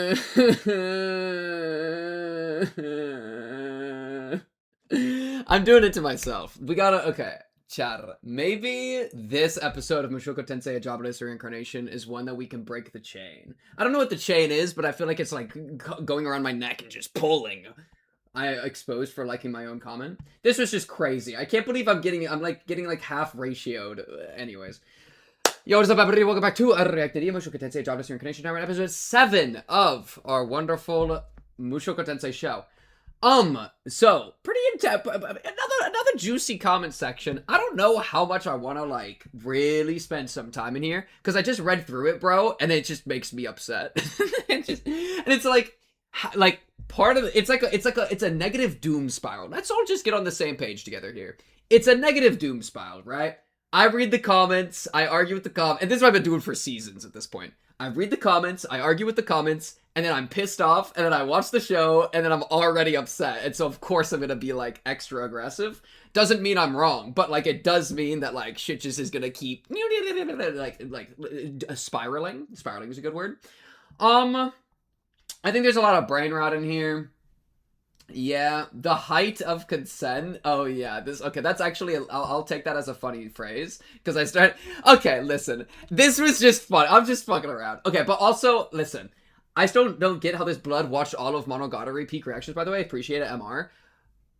I'm doing it to myself. We gotta, okay, Chad. Maybe this episode of Mushoku Tensei, A Jobless Reincarnation is one that we can break the chain. I don't know what the chain is, but I feel like it's like going around my neck and just pulling. I exposed for liking my own comment. This was just crazy. I can't believe I'm getting like half ratioed. Anyways. Yo, what is up, everybody? Welcome back to Reacted Mushoku Tensei, Jobless Reincarnation. Now we're on episode 7 of our wonderful Mushoku Tensei show. So, pretty in-depth, another juicy comment section. I don't know how much I want to, like, really spend some time in here, because I just read through it, bro, and it just makes me upset. And it's like, part of it's a negative doom spiral. Let's all just get on the same page together here. It's a negative doom spiral, right? I read the comments, I argue with the comments, and this is what I've been doing for seasons at this point. I read the comments, I argue with the comments, and then I'm pissed off, and then I watch the show, and then I'm already upset, and so of course I'm gonna be, like, extra aggressive. Doesn't mean I'm wrong, but, like, it does mean that, like, shit just is gonna keep, spiraling. Spiraling is a good word. I think there's a lot of brain rot in here. Yeah, the height of consent. Oh yeah, okay, that's actually, I'll take that as a funny phrase, because okay, listen, this was just fun, I'm just fucking around. Okay, but also, listen, I still don't get how this blood watched all of Monogatari. Peak reactions, by the way, appreciate it, MR.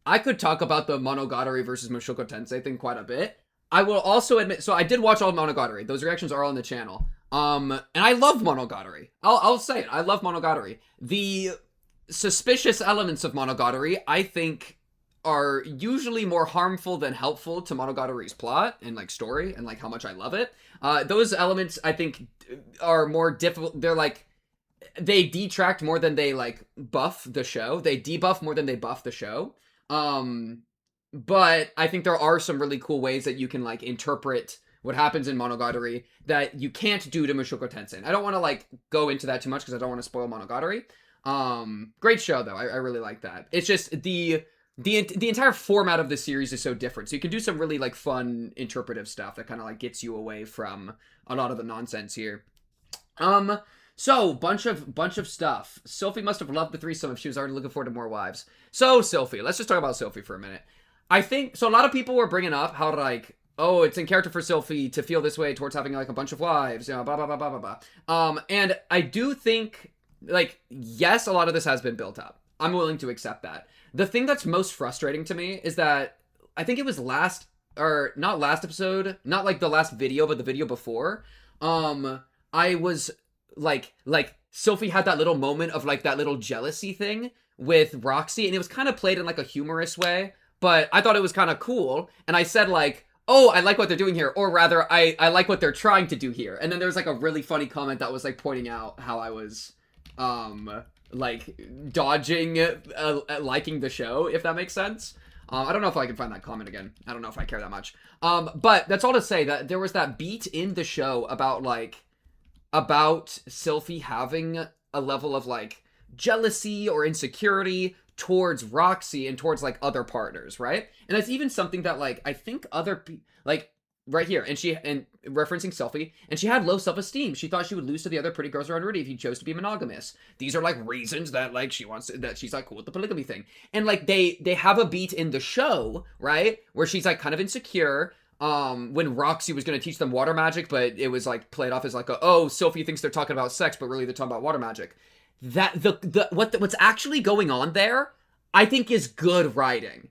I could talk about the Monogatari versus Mushoku Tensei thing quite a bit. I will also admit, so I did watch all of Monogatari, those reactions are all on the channel, and I love Monogatari. I'll say it, I love Monogatari. The suspicious elements of Monogatari, I think, are usually more harmful than helpful to Monogatari's plot and, like, story and, like, how much I love it. Those elements, I think, are more difficult. They're, like, they detract more than they, like, buff the show. They debuff more than they buff the show. But I think there are some really cool ways that you can, like, interpret what happens in Monogatari that you can't do to Mushoku Tensei. I don't want to, like, go into that too much because I don't want to spoil Monogatari. Great show though. I really like that. It's just the entire format of the series is so different. So you can do some really, like, fun interpretive stuff that kind of, like, gets you away from a lot of the nonsense here. So bunch of stuff. Sophie must have loved the threesome if she was already looking forward to more wives. So Sophie, let's just talk about Sophie for a minute. I think so. A lot of people were bringing up how, like, oh, it's in character for Sophie to feel this way towards having, like, a bunch of wives, you know, blah blah blah blah blah blah. And I do think, like, yes, a lot of this has been built up. I'm willing to accept that. The thing that's most frustrating to me is that I think it was not last episode, not, like, the last video, but the video before. I was like Sophie had that little moment of, like, that little jealousy thing with Roxy, and it was kind of played in, like, a humorous way, but I thought it was kind of cool. And I said, like, oh, I like what they're doing here, or rather, I like what they're trying to do here. And then there was, like, a really funny comment that was, like, pointing out how I was like, dodging liking the show, if that makes sense. I don't know if I can find that comment again. I don't know if I care that much. But that's all to say that there was that beat in the show about Sylphie having a level of, like, jealousy or insecurity towards Roxy and towards, like, other partners, right? And that's even something that, like, I think other people, like, right here, and referencing Sylphie, and she had low self-esteem. She thought she would lose to the other pretty girls around Rudy if he chose to be monogamous. These are, like, reasons that, like, that she's, like, cool with the polygamy thing. And, like, they have a beat in the show, right, where she's, like, kind of insecure, when Roxy was gonna teach them water magic, but it was, like, played off as, like, oh, Sylphie thinks they're talking about sex, but really they're talking about water magic. That, what's actually going on there, I think, is good writing.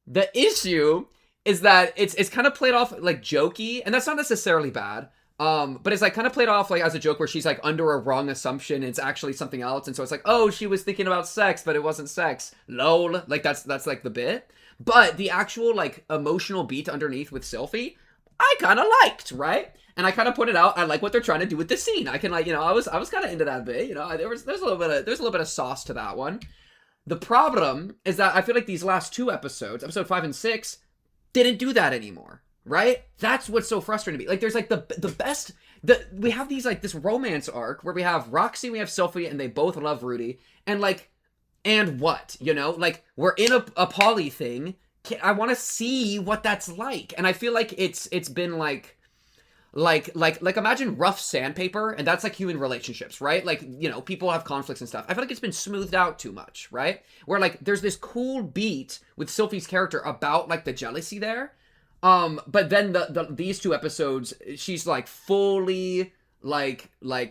The issue is that it's kind of played off, like, jokey, and that's not necessarily bad, but it's, like, kind of played off, like, as a joke where she's, like, under a wrong assumption, and it's actually something else, and so it's like, oh, she was thinking about sex, but it wasn't sex, lol, like, that's like, the bit, but the actual, like, emotional beat underneath with Sylphie, I kind of liked, right? And I kind of pointed out, I like what they're trying to do with the scene. I can, like, you know, I was kind of into that bit, you know, there's a little bit of sauce to that one. The problem is that I feel like these last two episodes, episode 5 and 6, didn't do that anymore, right? That's what's so frustrating to me. Like, there's, like, we have these, like, this romance arc where we have Roxy, we have Sylphie, and they both love Rudy, and, like, and what, you know? Like, we're in a poly thing. I want to see what that's like, and I feel like it's been, like, like imagine rough sandpaper, and that's like human relationships, right? Like, you know, people have conflicts and stuff. I feel like it's been smoothed out too much, right? Where like there's this cool beat with Sophie's character about like the jealousy there. But then these two episodes, she's like fully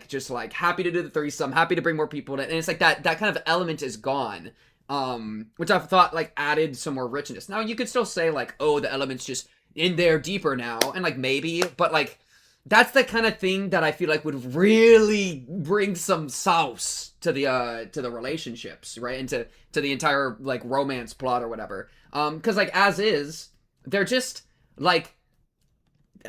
just like happy to do the threesome, happy to bring more people in, and it's like that kind of element is gone. Which I've thought like added some more richness. Now you could still say like, oh, the element's just in there deeper now, and like maybe, but like that's the kind of thing that I feel like would really bring some sauce to the relationships, right? And to the entire like romance plot or whatever. Because like as is, they're just like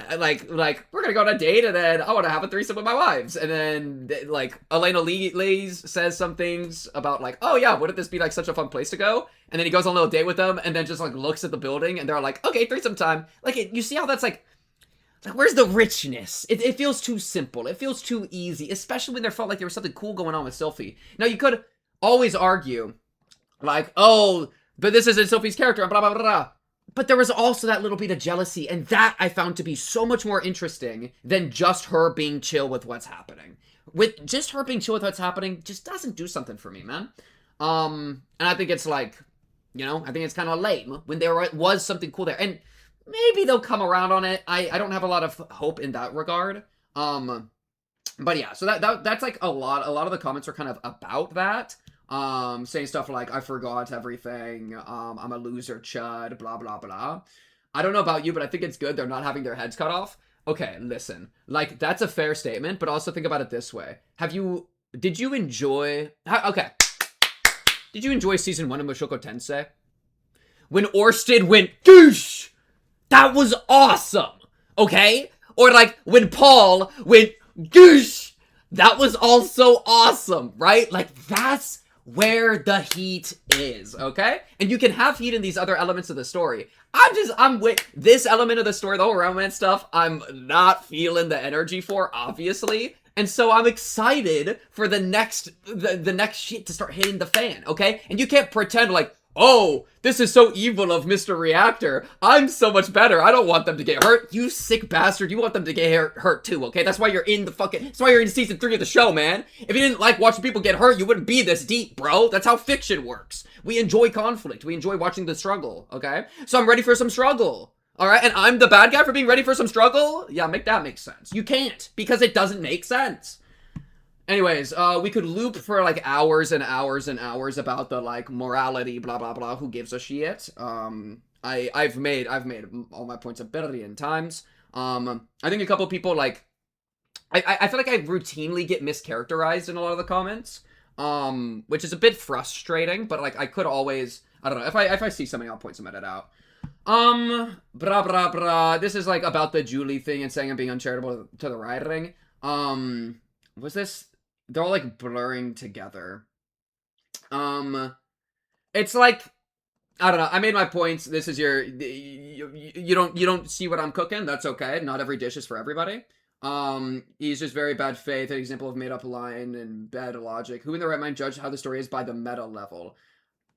we're gonna go on a date, and then I want to have a threesome with my wives, and then like Elena Lees says some things about like, oh yeah, wouldn't this be like such a fun place to go? And then he goes on a little date with them, and then just like looks at the building, and they're like, okay, threesome time. Like you see how that's like where's the richness? It feels too simple. It feels too easy, especially when there felt like there was something cool going on with Sophie. Now you could always argue like, oh, but this isn't Sophie's character, and blah blah blah blah. But there was also that little bit of jealousy, and that I found to be so much more interesting than just her being chill with what's happening. With just her being chill with what's happening, just doesn't do something for me, man. And I think it's like, you know, I think it's kind of lame when there was something cool there. And maybe they'll come around on it. I don't have a lot of hope in that regard. But yeah, so that's like a lot of the comments are kind of about that. Saying stuff like, I forgot everything, I'm a loser chud, blah, blah, blah. I don't know about you, but I think it's good they're not having their heads cut off. Okay, listen. Like, that's a fair statement, but also think about it this way. Did you enjoy season 1 of Mushoku Tensei? When Orsted went, goosh! That was awesome! Okay? Or like, when Paul went, goosh! That was also awesome, right? Like, that's where the heat is, okay? And you can have heat in these other elements of the story. I'm with this element of the story, the whole romance stuff, I'm not feeling the energy for, obviously. And so I'm excited for the next shit to start hitting the fan, okay? And you can't pretend like, oh, this is so evil of Mr. Reactor. I'm so much better. I don't want them to get hurt. You sick bastard. You want them to get hurt too, okay? That's why you're in that's why you're in season 3 of the show, man. If you didn't like watching people get hurt, you wouldn't be this deep, bro. That's how fiction works. We enjoy conflict. We enjoy watching the struggle, okay? So I'm ready for some struggle. All right, and I'm the bad guy for being ready for some struggle? Yeah, make that make sense. You can't, because it doesn't make sense. Anyways, we could loop for like hours and hours and hours about the like morality, blah blah blah. Who gives a shit? I've made all my points a billion times. I think a couple people like, I feel like I routinely get mischaracterized in a lot of the comments, which is a bit frustrating. But like I could always, I don't know, if I see something, I'll point some of it out. Blah blah blah. This is like about the Julie thing and saying I'm being uncharitable to the writing. Was this? They're all like blurring together. It's like, I don't know. I made my points. This is you don't see what I'm cooking. That's okay. Not every dish is for everybody. He's just very bad faith. An example of made up line and bad logic. Who in their right mind judge how the story is by the meta level?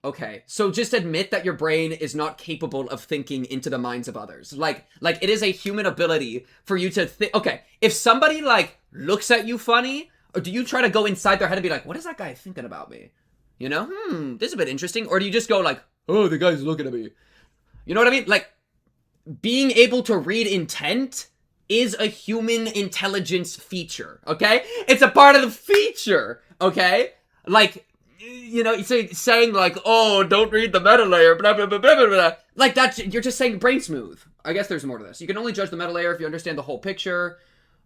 Okay, so just admit that your brain is not capable of thinking into the minds of others. Like it is a human ability for you to think. Okay, if somebody like looks at you funny, or do you try to go inside their head and be like, what is that guy thinking about me? You know, this is a bit interesting. Or do you just go like, oh, the guy's looking at me. You know what I mean? Like, being able to read intent is a human intelligence feature, okay? It's a part of the feature, okay? Like, you know, saying like, oh, don't read the meta layer, blah, blah, blah, blah, blah, blah. Like, you're just saying brain smooth. I guess there's more to this. You can only judge the meta layer if you understand the whole picture.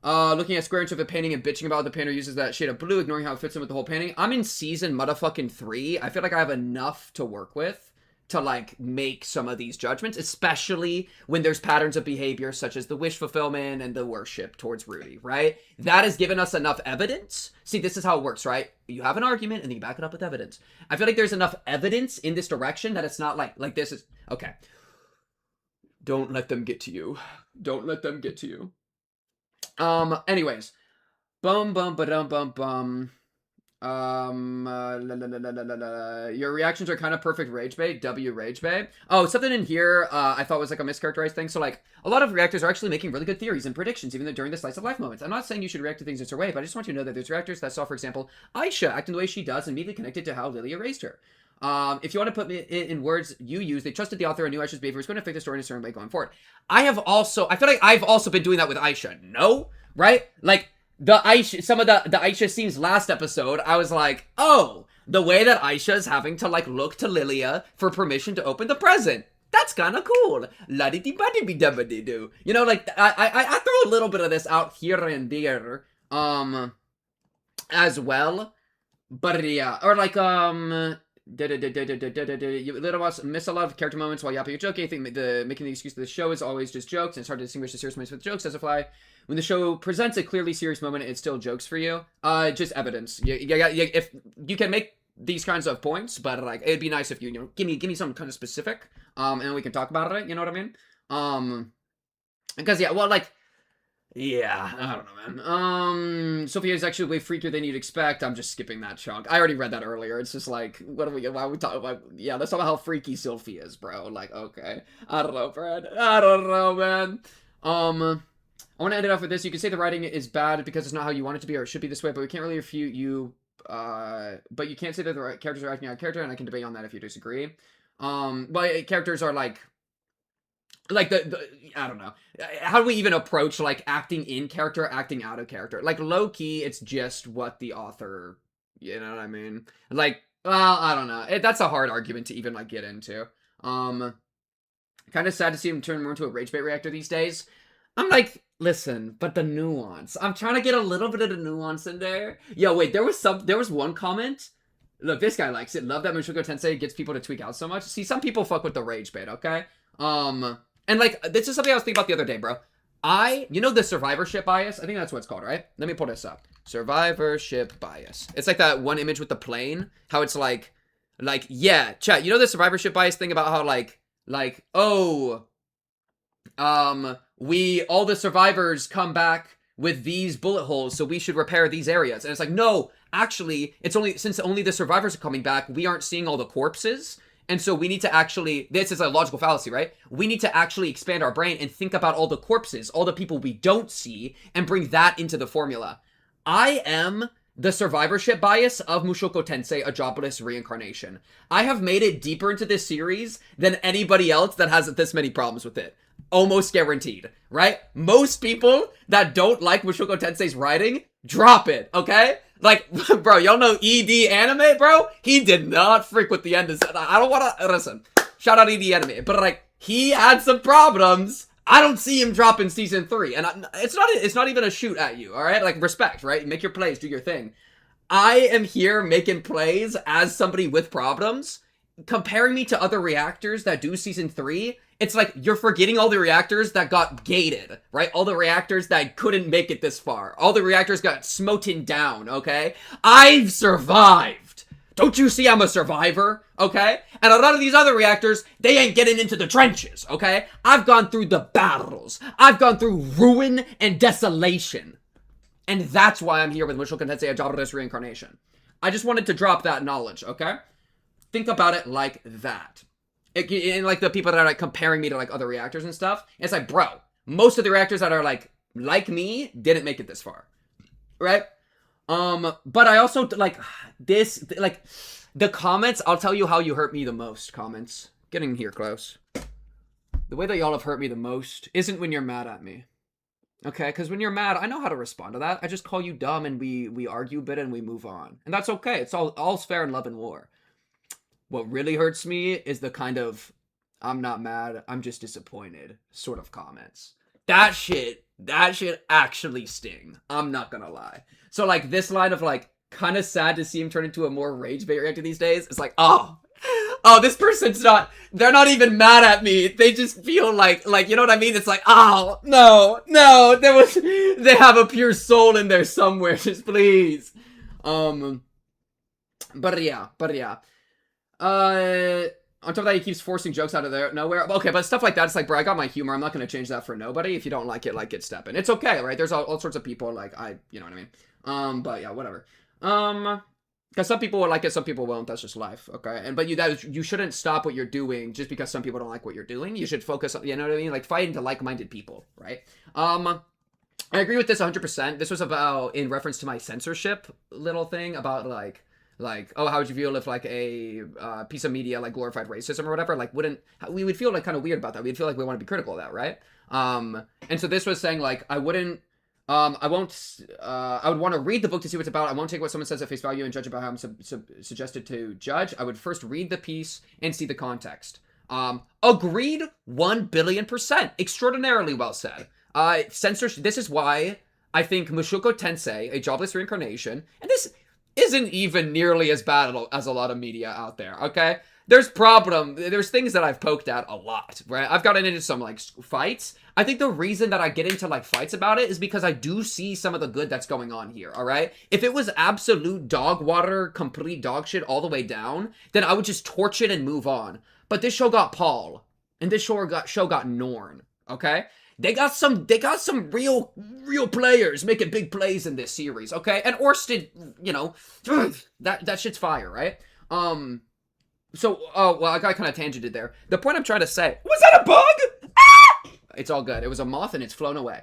Looking at square inch of a painting and bitching about the painter uses that shade of blue, ignoring how it fits in with the whole painting. I'm in season motherfucking 3. I feel like I have enough to work with to, like, make some of these judgments, especially when there's patterns of behavior such as the wish fulfillment and the worship towards Rudy, right? That has given us enough evidence. See, this is how it works, right? You have an argument and then you back it up with evidence. I feel like there's enough evidence in this direction that it's not like this is... Okay. Don't let them get to you. Don't let them get to you. Anyways. Bum, bum, ba-dum, bum, bum. Your reactions are kind of perfect rage bait. W rage bait. Oh, something in here I thought was like a mischaracterized thing. So like a lot of reactors are actually making really good theories and predictions, even though during the slice of life moments. I'm not saying you should react to things a certain way, but I just want you to know that there's reactors that saw, for example, Aisha acting the way she does and immediately connected to how Lilia raised her. If you want to put it in words you use, they trusted the author and knew Aisha's behavior was going to affect the story in a certain way going forward. I feel like I've also been doing that with Aisha. No, right? Like some of the Aisha scenes last episode, I was like, oh, the way that Aisha is having to like look to Lilia for permission to open the present. That's kind of cool. La-di-di-ba-di-bi-da-ba-di-do. You know, like I throw a little bit of this out here and there, as well. But yeah, or like you little boss miss a lot of character moments while yapping or joking. I think making the excuse of the show is always just jokes, and it's hard to distinguish the serious moments with jokes as a fly. When the show presents a clearly serious moment, it's still jokes for you. Just evidence. If you can make these kinds of points, but like it'd be nice if you give me something kind of specific, and we can talk about it. You know what I mean? Because yeah, well, like. Yeah, I don't know, man. Sophia is actually way freakier than you'd expect. I'm just skipping that chunk. I already read that earlier. It's just like, why are we talking about? Yeah, let's talk about how freaky Sophia is, bro. Like, okay. I don't know, Brad. I don't know, man. I want to end it off with this. You can say the writing is bad because it's not how you want it to be, or it should be this way, but we can't really refute you. But you can't say that the right characters are acting out of character, and I can debate on that if you disagree. But characters are like the I don't know. How do we even approach like acting in character, acting out of character? Like low key, it's just what the author, you know what I mean? Like, well, I don't know. That's a hard argument to even like get into. Kind of sad to see him turn more into a rage bait reactor these days. I'm like, listen, but the nuance. I'm trying to get a little bit of the nuance in there. Yo, wait, there was one comment. Look, this guy likes it. Love that Mushoku Tensei gets people to tweak out so much. See, some people fuck with the rage bait, okay? And like, this is something I was thinking about the other day, bro. You know the survivorship bias? I think that's what it's called, right? Let me pull this up. Survivorship bias. It's like that one image with the plane. How it's like, yeah, chat. You know the survivorship bias thing about how all the survivors come back with these bullet holes, so we should repair these areas. And it's like, no, actually, since only the survivors are coming back, we aren't seeing all the corpses. And so we need to actually, this is a logical fallacy, right? We need to actually expand our brain and think about all the corpses, all the people we don't see, and bring that into the formula. I am the survivorship bias of Mushoku Tensei, a jobless reincarnation. I have made it deeper into this series than anybody else that has this many problems with it. Almost guaranteed, right? Most people that don't like Mushoku Tensei's writing, drop it, okay? Like, bro, y'all know ED Anime, bro? He did not freak with the end. I don't want to, listen, shout out ED Anime, but like, he had some problems. I don't see him dropping season 3, and it's not even a shoot at you, all right? Like, respect, right? Make your plays, do your thing. I am here making plays as somebody with problems. Comparing me to other reactors that do season 3, it's like you're forgetting all the reactors that got gated, right? All the reactors that couldn't make it this far. All the reactors got smoten down, okay? I've survived. Don't you see I'm a survivor, okay? And a lot of these other reactors, they ain't getting into the trenches, okay? I've gone through the battles. I've gone through ruin and desolation. And that's why I'm here with Mushoku Tensei, a jobless reincarnation. I just wanted to drop that knowledge, okay? Think about it like that. And like the people that are like comparing me to like other reactors and stuff, it's like, bro, most of the reactors that are like me didn't make it this far, right? But I also like this, like the comments. I'll tell you how you hurt me the most. Comments, getting here close. The way that y'all have hurt me the most isn't when you're mad at me, okay? Because when you're mad, I know how to respond to that. I just call you dumb and we argue a bit and we move on, and that's okay. It's all's fair in love and war. What really hurts me is the kind of, I'm not mad, I'm just disappointed sort of comments. That shit actually sting. I'm not gonna lie. So like this line of like, kind of sad to see him turn into a more rage bait reactor these days. It's like, oh, this person's they're not even mad at me. They just feel like, you know what I mean? It's like, oh, no, they have a pure soul in there somewhere, just please. But yeah. On top of that, he keeps forcing jokes out of nowhere. Okay, but stuff like that, it's like, bro, I got my humor. I'm not going to change that for nobody. If you don't like it, like, get stepping. It's okay, right? There's all sorts of people, like, you know what I mean? But yeah, whatever. Because some people will like it, some people won't. That's just life, okay? And but you shouldn't stop what you're doing just because some people don't like what you're doing. You should focus on, you know what I mean? Like fighting to like-minded people, right? I agree with this 100%. This was about in reference to my censorship little thing about like oh, how would you feel if like a piece of media like glorified racism or whatever, like wouldn't we would feel like kind of weird about that. We'd feel like we want to be critical of that, right? And so this was saying like I wouldn't I won't. I would want to read the book to see what it's about. I won't take what someone says at face value and judge about how I'm suggested to judge. I would first read the piece and see the context. Agreed 1,000,000,000%. Extraordinarily well said. Censorship. This is why I think Mushoku Tensei, a jobless reincarnation, and this isn't even nearly as bad as a lot of media out there, okay? There's things that I've poked at a lot, right? I've gotten into some, like, fights. I think the reason that I get into, like, fights about it is because I do see some of the good that's going on here, all right? If it was absolute dog water, complete dog shit all the way down, then I would just torch it and move on. But this show got Paul, and this show got Norn, okay? They got some real players making big plays in this series, okay? And Orsted, you know, that shit's fire, right? So, oh, well, I got kind of tangented there. The point I'm trying to say, was that a bug? Ah! It's all good. It was a moth and it's flown away.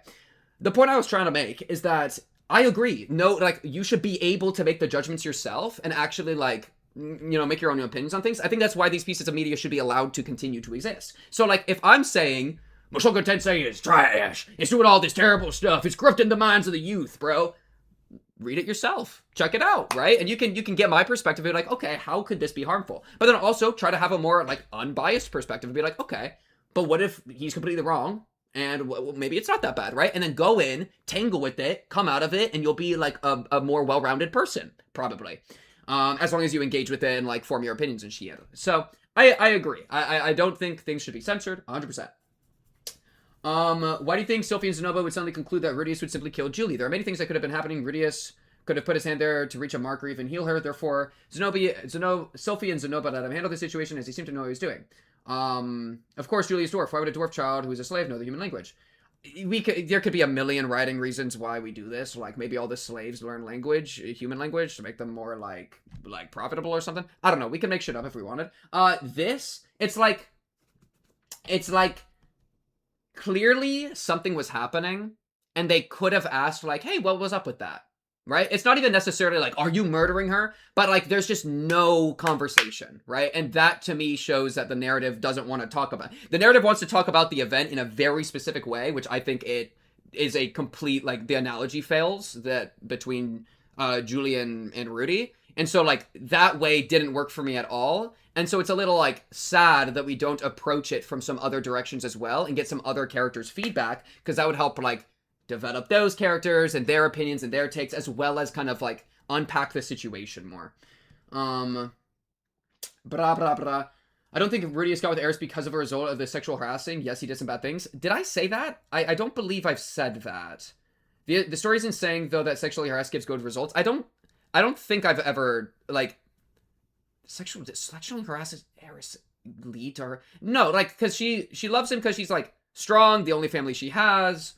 The point I was trying to make is that I agree. No, like, you should be able to make the judgments yourself and actually, like, you know, make your own opinions on things. I think that's why these pieces of media should be allowed to continue to exist. So, like, if I'm saying Mushoku Tensei is trash, it's doing all this terrible stuff, it's corrupting the minds of the youth, bro, read it yourself. Check it out, right? And you can get my perspective and be like, okay, how could this be harmful? But then also try to have a more, like, unbiased perspective and be like, okay, but what if he's completely wrong? And maybe it's not that bad, right? And then go in, tangle with it, come out of it, and you'll be, like, a more well-rounded person, probably. As long as you engage with it and, like, form your opinions and shit. So, I agree. I don't think things should be censored, 100%. Why do you think Sophie and Zenoba would suddenly conclude that Rudius would simply kill Julie? There are many things that could have been happening. Rudius could have put his hand there to reach a mark or even heal her. Therefore, Sophie and Zenoba let him handle the situation as he seemed to know what he was doing. Of course, Julie is dwarf. Why would a dwarf child who is a slave know the human language? There could be a million writing reasons why we do this. Like, maybe all the slaves learn language, human language, to make them more, like profitable or something. I don't know. We can make shit up if we wanted. It's like, clearly something was happening, and they could have asked, like, hey, what was up with that? Right? It's not even necessarily like, are you murdering her? But, like, there's just no conversation, right? And that, to me, shows that the narrative doesn't want to talk about it. The narrative wants to talk about the event in a very specific way, which I think it is a complete, like, the analogy fails that between Julie and Rudy. And so, like, that way didn't work for me at all. And so it's a little, like, sad that we don't approach it from some other directions as well and get some other characters' feedback, because that would help, like, develop those characters and their opinions and their takes, as well as kind of, like, unpack the situation more. I don't think Rudius got with Eris because of a result of the sexual harassing. Yes, he did some bad things. Did I say that? I don't believe I've said that. The story isn't saying, though, that sexually harassed gives good results. I don't think I've ever, like, sexually harasses Eris lead to her. No, like, because she loves him because she's, like, strong, the only family she has.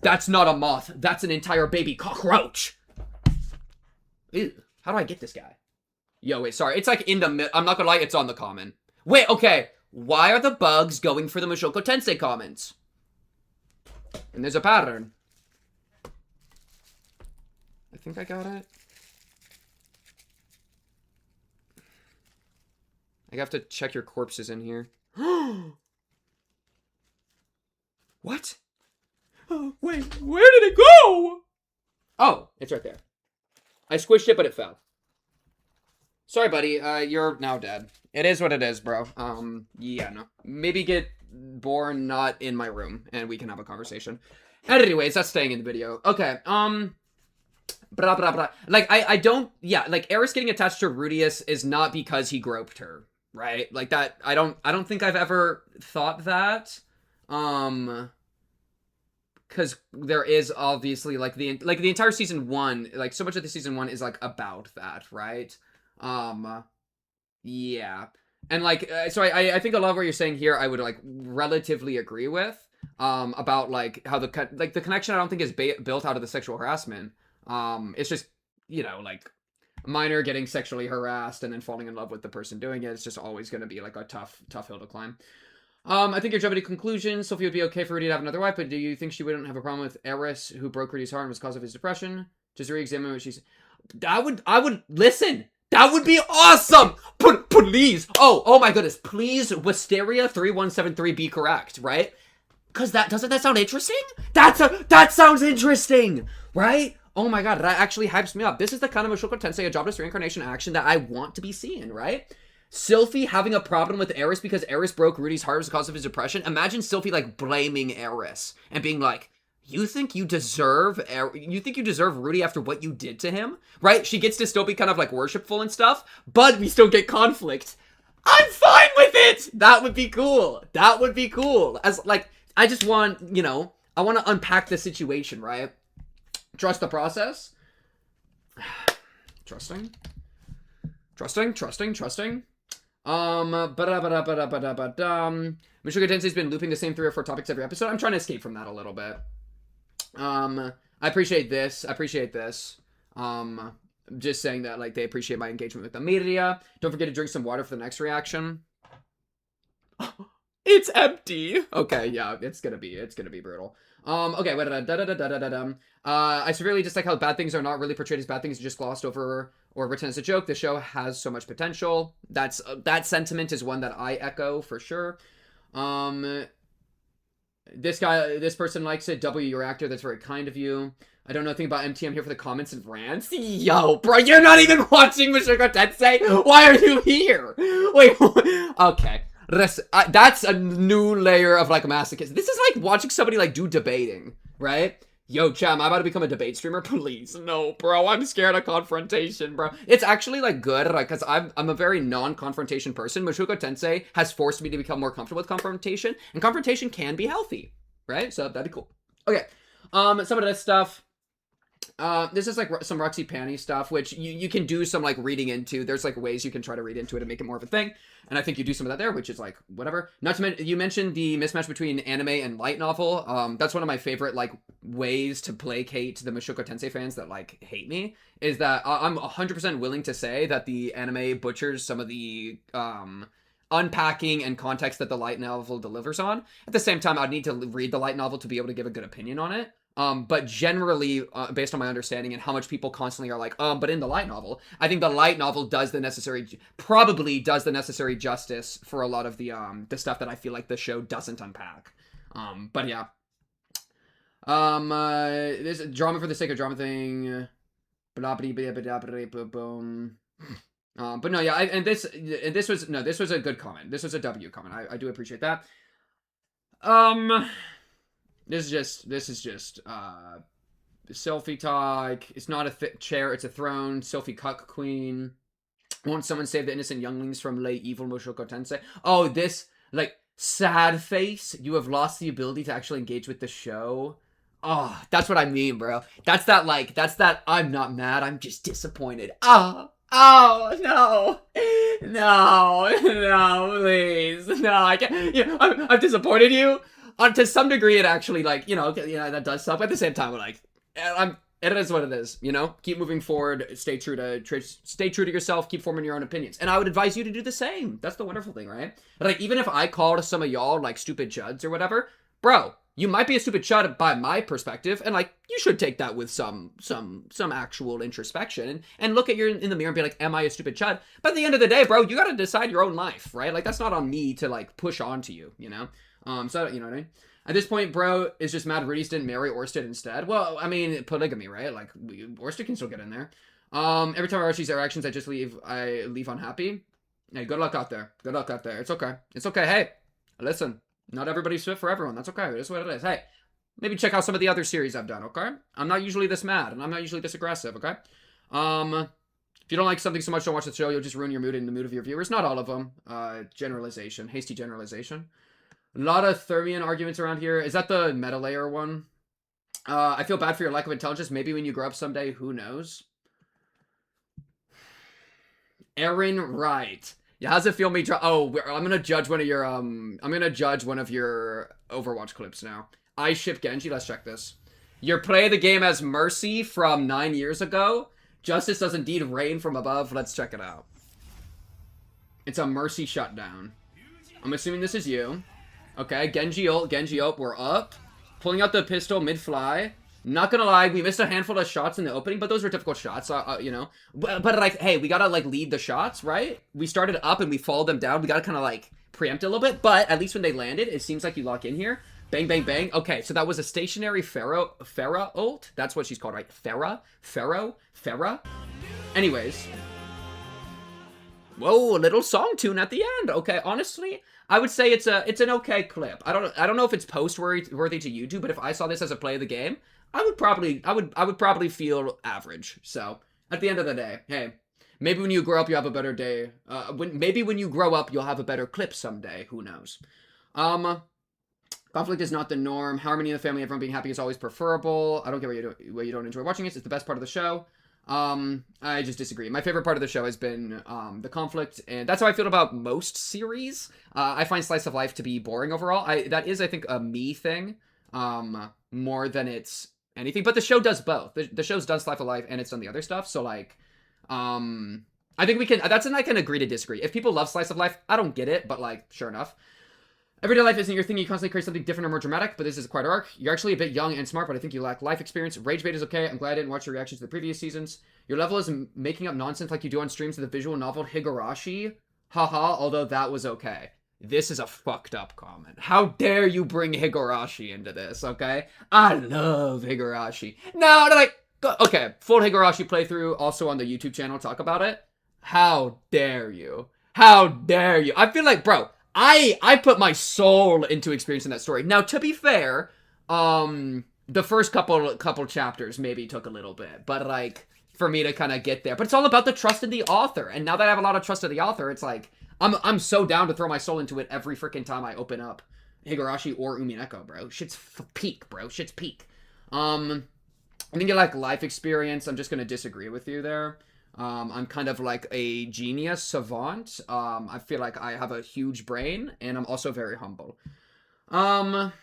That's not a moth. That's an entire baby cockroach. Ew. How do I get this guy? Yo, wait, sorry. It's, like, in the I'm not gonna lie, it's on the comment. Wait, okay. Why are the bugs going for the Mushoku Tensei comments? And there's a pattern. I think I got it. I have to check your corpses in here. What? Oh, wait, where did it go? Oh, it's right there. I squished it, but it fell. Sorry, buddy. You're now dead. It is what it is, bro. Yeah, no. Maybe get born not in my room, and we can have a conversation. Anyways, that's staying in the video. Okay, Like, I don't... Yeah, like, Eris getting attached to Rudius is not because he groped her, right? Like, that... I don't think I've ever thought that. Because there is obviously, like, the entire season 1, like, so much of the season 1 is, like, about that, right? Yeah. And, like, so I think a lot of what you're saying here, I would, like, relatively agree with, about, like, how the connection I don't think is built out of the sexual harassment. It's just, you know, like, minor getting sexually harassed and then falling in love with the person doing it. It's just always going to be like a tough hill to climb. I think you're jumping to conclusions. Sophie would be okay for Rudy to have another wife, but do you think she wouldn't have a problem with Eris, who broke Rudy's heart and was the cause of his depression? Just re-examine what she's... I would listen. That would be awesome. Please. Oh my goodness. Please, Wisteria 3173 be correct, right? Because doesn't that sound interesting? That sounds interesting, right? Oh my god, that actually hypes me up. This is the kind of Mushoku Tensei, a jobless reincarnation action that I want to be seeing, right? Sylphie having a problem with Eris because Eris broke Rudy's heart as the cause of his depression. Imagine Sylphie like blaming Eris and being like, you think you deserve Rudy after what you did to him? Right? She gets to still be kind of like worshipful and stuff, but we still get conflict. I'm fine with it! That would be cool. That would be cool. As like, I just want, I want to unpack the situation, right? Trust the process. Trusting. Mushoku Tensei's been looping the same 3 or 4 topics every episode. I'm trying to escape from that a little bit. I appreciate this. Just saying that, like, they appreciate my engagement with the media. Don't forget to drink some water for the next reaction. It's empty. Okay, yeah, it's gonna be brutal. Okay, I severely dislike how bad things are not really portrayed as bad things, just glossed over or written as a joke. The show has so much potential. That sentiment is one that I echo for sure. This person likes it. W, your actor. That's very kind of you. I don't know anything about MT. I'm here for the comments and rants. Yo, bro, you're not even watching Mushoku Tensei? Why are you here? Wait, okay. That's a new layer of, like, masochism. This is like watching somebody, like, do debating, right? Yo, Cham, I'm about to become a debate streamer. Please, no, bro. I'm scared of confrontation, bro. It's actually, like, good, like, because I'm a very non-confrontation person. Mushoku Tensei has forced me to become more comfortable with confrontation, and confrontation can be healthy, right? So that'd be cool. Okay, some of this stuff. This is like some Roxy Panty stuff, which you can do some like reading into. There's like ways you can try to read into it and make it more of a thing. And I think you do some of that there, which is like whatever. Not to mention, you mentioned the mismatch between anime and light novel. That's one of my favorite like ways to placate the Mushoku Tensei fans that like hate me, is that I'm 100% willing to say that the anime butchers some of the unpacking and context that the light novel delivers on. At the same time, I'd need to read the light novel to be able to give a good opinion on it. But generally, based on my understanding and how much people constantly are like, but in the light novel, I think the light novel probably does the necessary justice for a lot of the stuff that I feel like the show doesn't unpack. But yeah. This drama for the sake of drama thing. But no, yeah, this was a good comment. This was a W comment. I do appreciate that. This is just selfie talk. It's not a chair, it's a throne. Selfie cuck queen. Won't someone save the innocent younglings from lay evil Mushoku Tensei? Oh, this, like, sad face. You have lost the ability to actually engage with the show. Oh, that's what I mean, bro. That's that I'm not mad, I'm just disappointed. Oh, no. No, please. No, I can't. I've disappointed you. To some degree, it actually, like, that does suck. But at the same time, like, it is what it is, Keep moving forward. Stay true to yourself. Keep forming your own opinions. And I would advise you to do the same. That's the wonderful thing, right? But, like, even if I called some of y'all, like, stupid chuds or whatever, bro, you might be a stupid chud by my perspective, and, like, you should take that with some actual introspection and look at in the mirror and be like, am I a stupid chud? But at the end of the day, bro, you gotta decide your own life, right? Like, that's not on me to, like, push onto you, So, you know what I mean? At this point, bro is just mad Rudy's didn't marry Orsted instead. Well, I mean, polygamy, right? Like, Orsted can still get in there. Every time I watch these interactions, I leave unhappy. Hey, good luck out there. It's okay. Hey, listen, not everybody's fit for everyone. That's okay. That's what it is. Hey, maybe check out some of the other series I've done, okay? I'm not usually this mad, and I'm not usually this aggressive, okay? If you don't like something so much, don't watch the show. You'll just ruin your mood and the mood of your viewers. Not all of them. Hasty generalization. A lot of Thermian arguments around here. Is that the meta layer one? I feel bad for your lack of intelligence. Maybe when you grow up someday, who knows? Aaron Wright. Yeah, how's it feel me I'm gonna judge one of your Overwatch clips now. I ship Genji. Let's check this. You play the game as Mercy from 9 years ago. Justice does indeed reign from above. Let's check it out. It's a mercy shutdown. I'm assuming this is you. Okay, Genji ult, we're up. Pulling out the pistol mid-fly. Not gonna lie, we missed a handful of shots in the opening, but those were difficult shots, you know. But like, hey, we gotta, like, lead the shots, right? We started up and we followed them down. We gotta kind of, like, preempt a little bit, but at least when they landed, it seems like you lock in here. Bang, bang, bang. Okay, so that was a stationary Pharah ult. That's what she's called, right? Pharah? Anyways. Whoa, a little song tune at the end. Okay, honestly, I would say it's an okay clip. I don't know if it's post-worthy to YouTube, but if I saw this as a play of the game, I would probably feel average. So, at the end of the day, hey, maybe when you grow up, you have a better day. Maybe when you grow up, you'll have a better clip someday. Who knows? Conflict is not the norm. Harmony in the family, everyone being happy is always preferable. I don't get why you don't enjoy watching it. It's the best part of the show. I just disagree. My favorite part of the show has been, the conflict, and that's how I feel about most series. I find slice of life to be boring overall. That is, I think, a me thing, more than it's anything, but the show does both. The show's done slice of life, and it's done the other stuff, so, like, I think I can agree to disagree. If people love slice of life, I don't get it, but, like, sure enough. Everyday life isn't your thing. You constantly create something different or more dramatic, but this is quite arc. You're actually a bit young and smart, but I think you lack life experience. Rage bait is okay. I'm glad I didn't watch your reactions to the previous seasons. Your level is making up nonsense like you do on streams of the visual novel Higurashi. Haha, although that was okay. This is a fucked up comment. How dare you bring Higurashi into this, okay? I love Higurashi. No, like, okay, full Higurashi playthrough, also on the YouTube channel, talk about it. How dare you? How dare you? I feel like, bro, I put my soul into experiencing that story. Now, to be fair, the first couple chapters maybe took a little bit, but, like, for me to kind of get there. But it's all about the trust in the author, and now that I have a lot of trust in the author, it's like, I'm so down to throw my soul into it every freaking time I open up Higurashi or Umineko, bro. Shit's peak, bro. Shit's peak. I think you like life experience. I'm just gonna disagree with you there. I'm kind of like a genius savant. I feel like I have a huge brain, and I'm also very humble. I'm a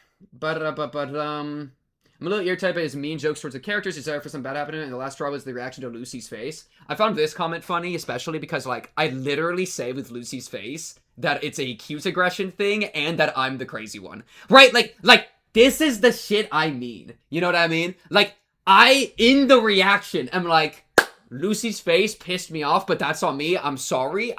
little irritated by his mean jokes towards the characters. Desire for some bad happening, and the last straw was the reaction to Lucy's face. I found this comment funny, especially because, like, I literally say with Lucy's face that it's a cute aggression thing, and that I'm the crazy one. Right? Like, this is the shit I mean. You know what I mean? Like, in the reaction, am like, Lucy's face pissed me off, but that's on me. I'm sorry.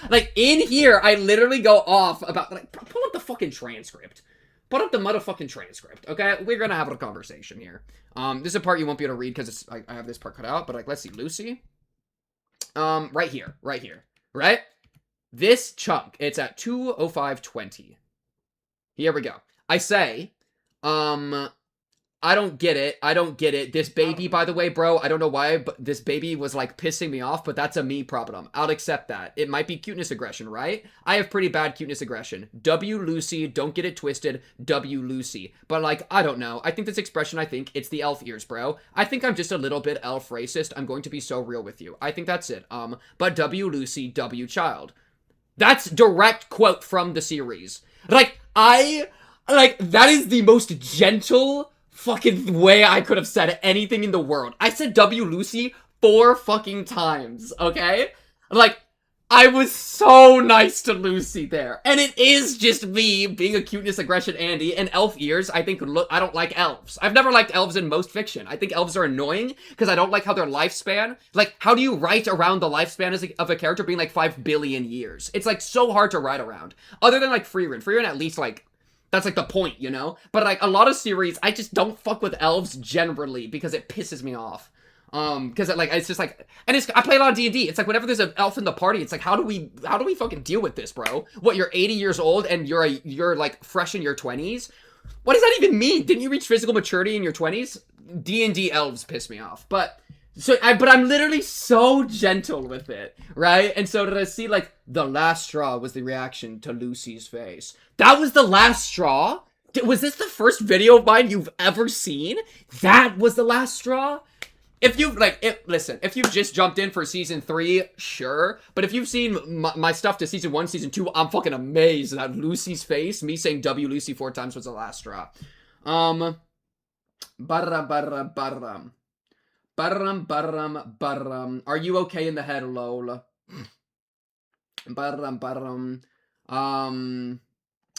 Like, in here, I literally go off about, like, pull up the fucking transcript. Put up the motherfucking transcript, okay? We're gonna have a conversation here. This is a part you won't be able to read because I have this part cut out, but, like, let's see. Lucy. Right here. Right? This chunk, it's at 2:05:20. Here we go. I say, I don't get it. This baby, by the way, bro, I don't know why, but this baby was, like, pissing me off, but that's a me problem. I'll accept that. It might be cuteness aggression, right? I have pretty bad cuteness aggression. W Lucy, don't get it twisted, W Lucy. But, like, I don't know. I think this expression, it's the elf ears, bro. I think I'm just a little bit elf racist. I'm going to be so real with you. I think that's it. But W Lucy, W child. That's direct quote from the series. Like, that is the most gentle fucking way I could have said anything in the world. I said W Lucy 4 fucking times, okay? Like, I was so nice to Lucy there. And it is just me being a cuteness aggression Andy, and elf ears, I don't like elves. I've never liked elves in most fiction. I think elves are annoying because I don't like how their lifespan, like, how do you write around the lifespan of a character being like 5 billion years? It's, like, so hard to write around. Other than, like, Freerun. Freerun at least, like, that's, like, the point, you know? But, like, a lot of series, I just don't fuck with elves generally because it pisses me off. Because, like, it's just, like... And I play a lot of D&D. It's, like, whenever there's an elf in the party, it's, like, how do we fucking deal with this, bro? What, you're 80 years old and you're, like, fresh in your 20s? What does that even mean? Didn't you reach physical maturity in your 20s? D&D elves piss me off. But I'm literally so gentle with it, right? And so did I see, like, the last straw was the reaction to Lucy's face. That was the last straw? Was this the first video of mine you've ever seen? That was the last straw? If you've, listen, if you've just jumped in for season 3, sure. But if you've seen my stuff to season 1, season 2, I'm fucking amazed that Lucy's face, me saying W Lucy 4 times was the last straw. Are you okay in the head, lol?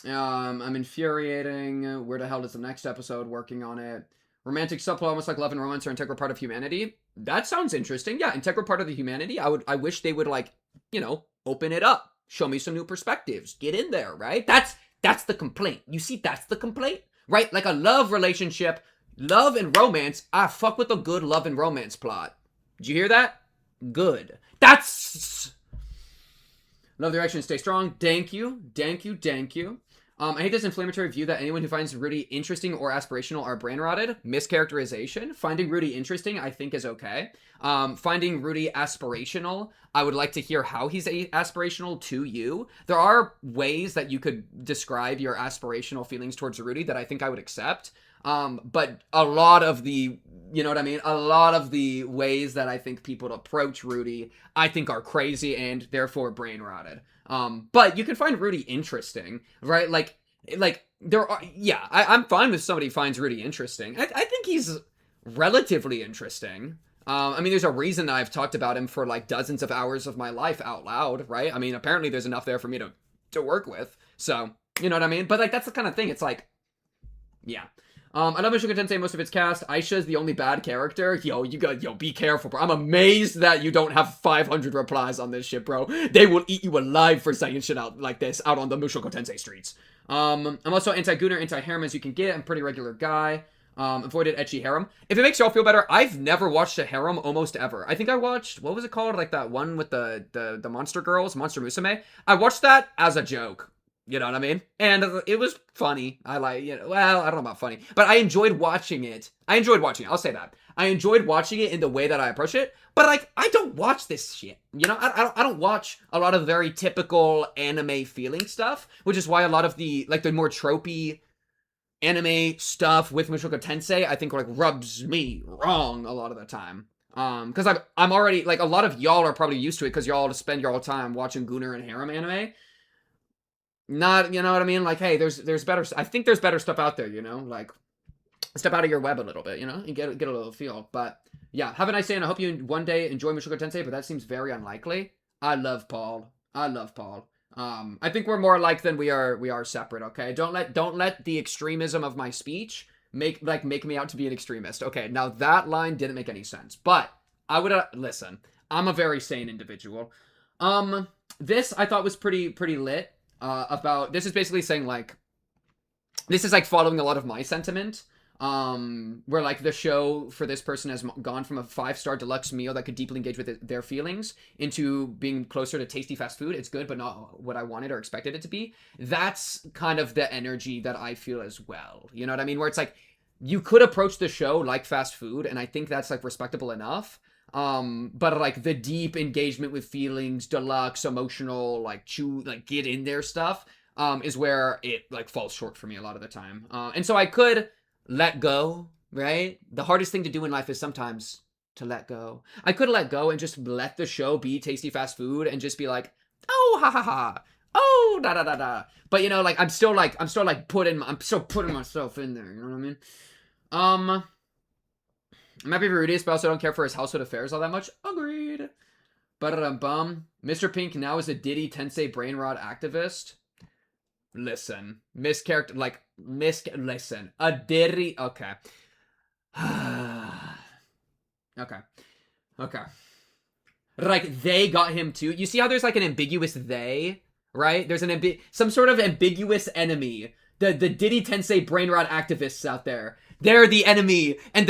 I'm infuriating. Where the hell is the next episode? Working on it. Romantic subplot, almost like love and romance, are integral part of humanity. That sounds interesting. Yeah, integral part of the humanity. I wish they would, like, open it up. Show me some new perspectives. Get in there, right? That's the complaint. You see, that's the complaint, right? Like a love relationship, love and romance. I fuck with a good love and romance plot. Did you hear that? Good. That's love direction. Stay strong. Thank you. I hate this inflammatory view that anyone who finds Rudy interesting or aspirational are brain rotted. Mischaracterization. Finding Rudy interesting, I think, is okay. Finding Rudy aspirational, I would like to hear how he's aspirational to you. There are ways that you could describe your aspirational feelings towards Rudy that I think I would accept. But a lot of the, you know what I mean? A lot of the ways that I think people approach Rudy, I think are crazy and therefore brain rotted. But you can find Rudy interesting, right? Like there are, yeah, I'm fine with somebody finds Rudy interesting. I think he's relatively interesting. I mean, there's a reason that I've talked about him for like dozens of hours of my life out loud, right? I mean, apparently there's enough there for me to work with. So, you know what I mean? But like, that's the kind of thing. It's like, yeah. I love Mushoku Tensei, most of its cast. Aisha's the only bad character. Yo, be careful, bro. I'm amazed that you don't have 500 replies on this shit, bro. They will eat you alive for saying shit out like this out on the Mushoku Tensei streets. I'm also anti-gooner, anti-harem as you can get. I'm a pretty regular guy. Avoided ecchi harem. If it makes y'all feel better, I've never watched a harem almost ever. I think I watched, what was it called? Like that one with the monster girls, Monster Musume. I watched that as a joke. You know what I mean? And it was funny. I don't know about funny, but I enjoyed watching it. I'll say that. I enjoyed watching it in the way that I approach it, but like, I don't watch this shit. I don't watch a lot of very typical anime feeling stuff, which is why a lot of the more tropey anime stuff with Mushoku Tensei, I think like rubs me wrong a lot of the time. Because I'm already, like, a lot of y'all are probably used to it because y'all spend your whole time watching Gooner and harem anime. Not, you know what I mean? Like, hey, there's better, I think there's better stuff out there, like, step out of your web a little bit, and get a little feel. But yeah, have a nice day, and I hope you one day enjoy Mushoku Tensei, but that seems very unlikely. I love Paul. I think we're more alike than we are separate, okay? Don't let the extremism of my speech make me out to be an extremist. Okay, now that line didn't make any sense, but I would, listen, I'm a very sane individual. This I thought was pretty lit. This is basically saying, like, this is like following a lot of my sentiment, where like the show for this person has gone from a 5-star deluxe meal that could deeply engage with their feelings into being closer to tasty fast food. It's good, but not what I wanted or expected it to be. That's kind of the energy that I feel as well. You know what I mean? Where it's like, you could approach the show like fast food, and I think that's like respectable enough. But like the deep engagement with feelings, deluxe, emotional, like get in there stuff, is where it like falls short for me a lot of the time. And so I could let go, right? The hardest thing to do in life is sometimes to let go. I could let go and just let the show be tasty fast food and just be like, oh, ha ha ha. Oh, da da da da. But like, I'm still putting myself in there, you know what I mean? I'm happy for Rudius, but I also don't care for his household affairs all that much. Agreed. But Mr. Pink now is a Diddy Tensei brainrot activist. Listen. Listen. A Diddy. Okay. Okay. Like, they got him too. You see how there's like an ambiguous they, right? There's some sort of ambiguous enemy. The Diddy Tensei brainrot activists out there. They're the enemy, and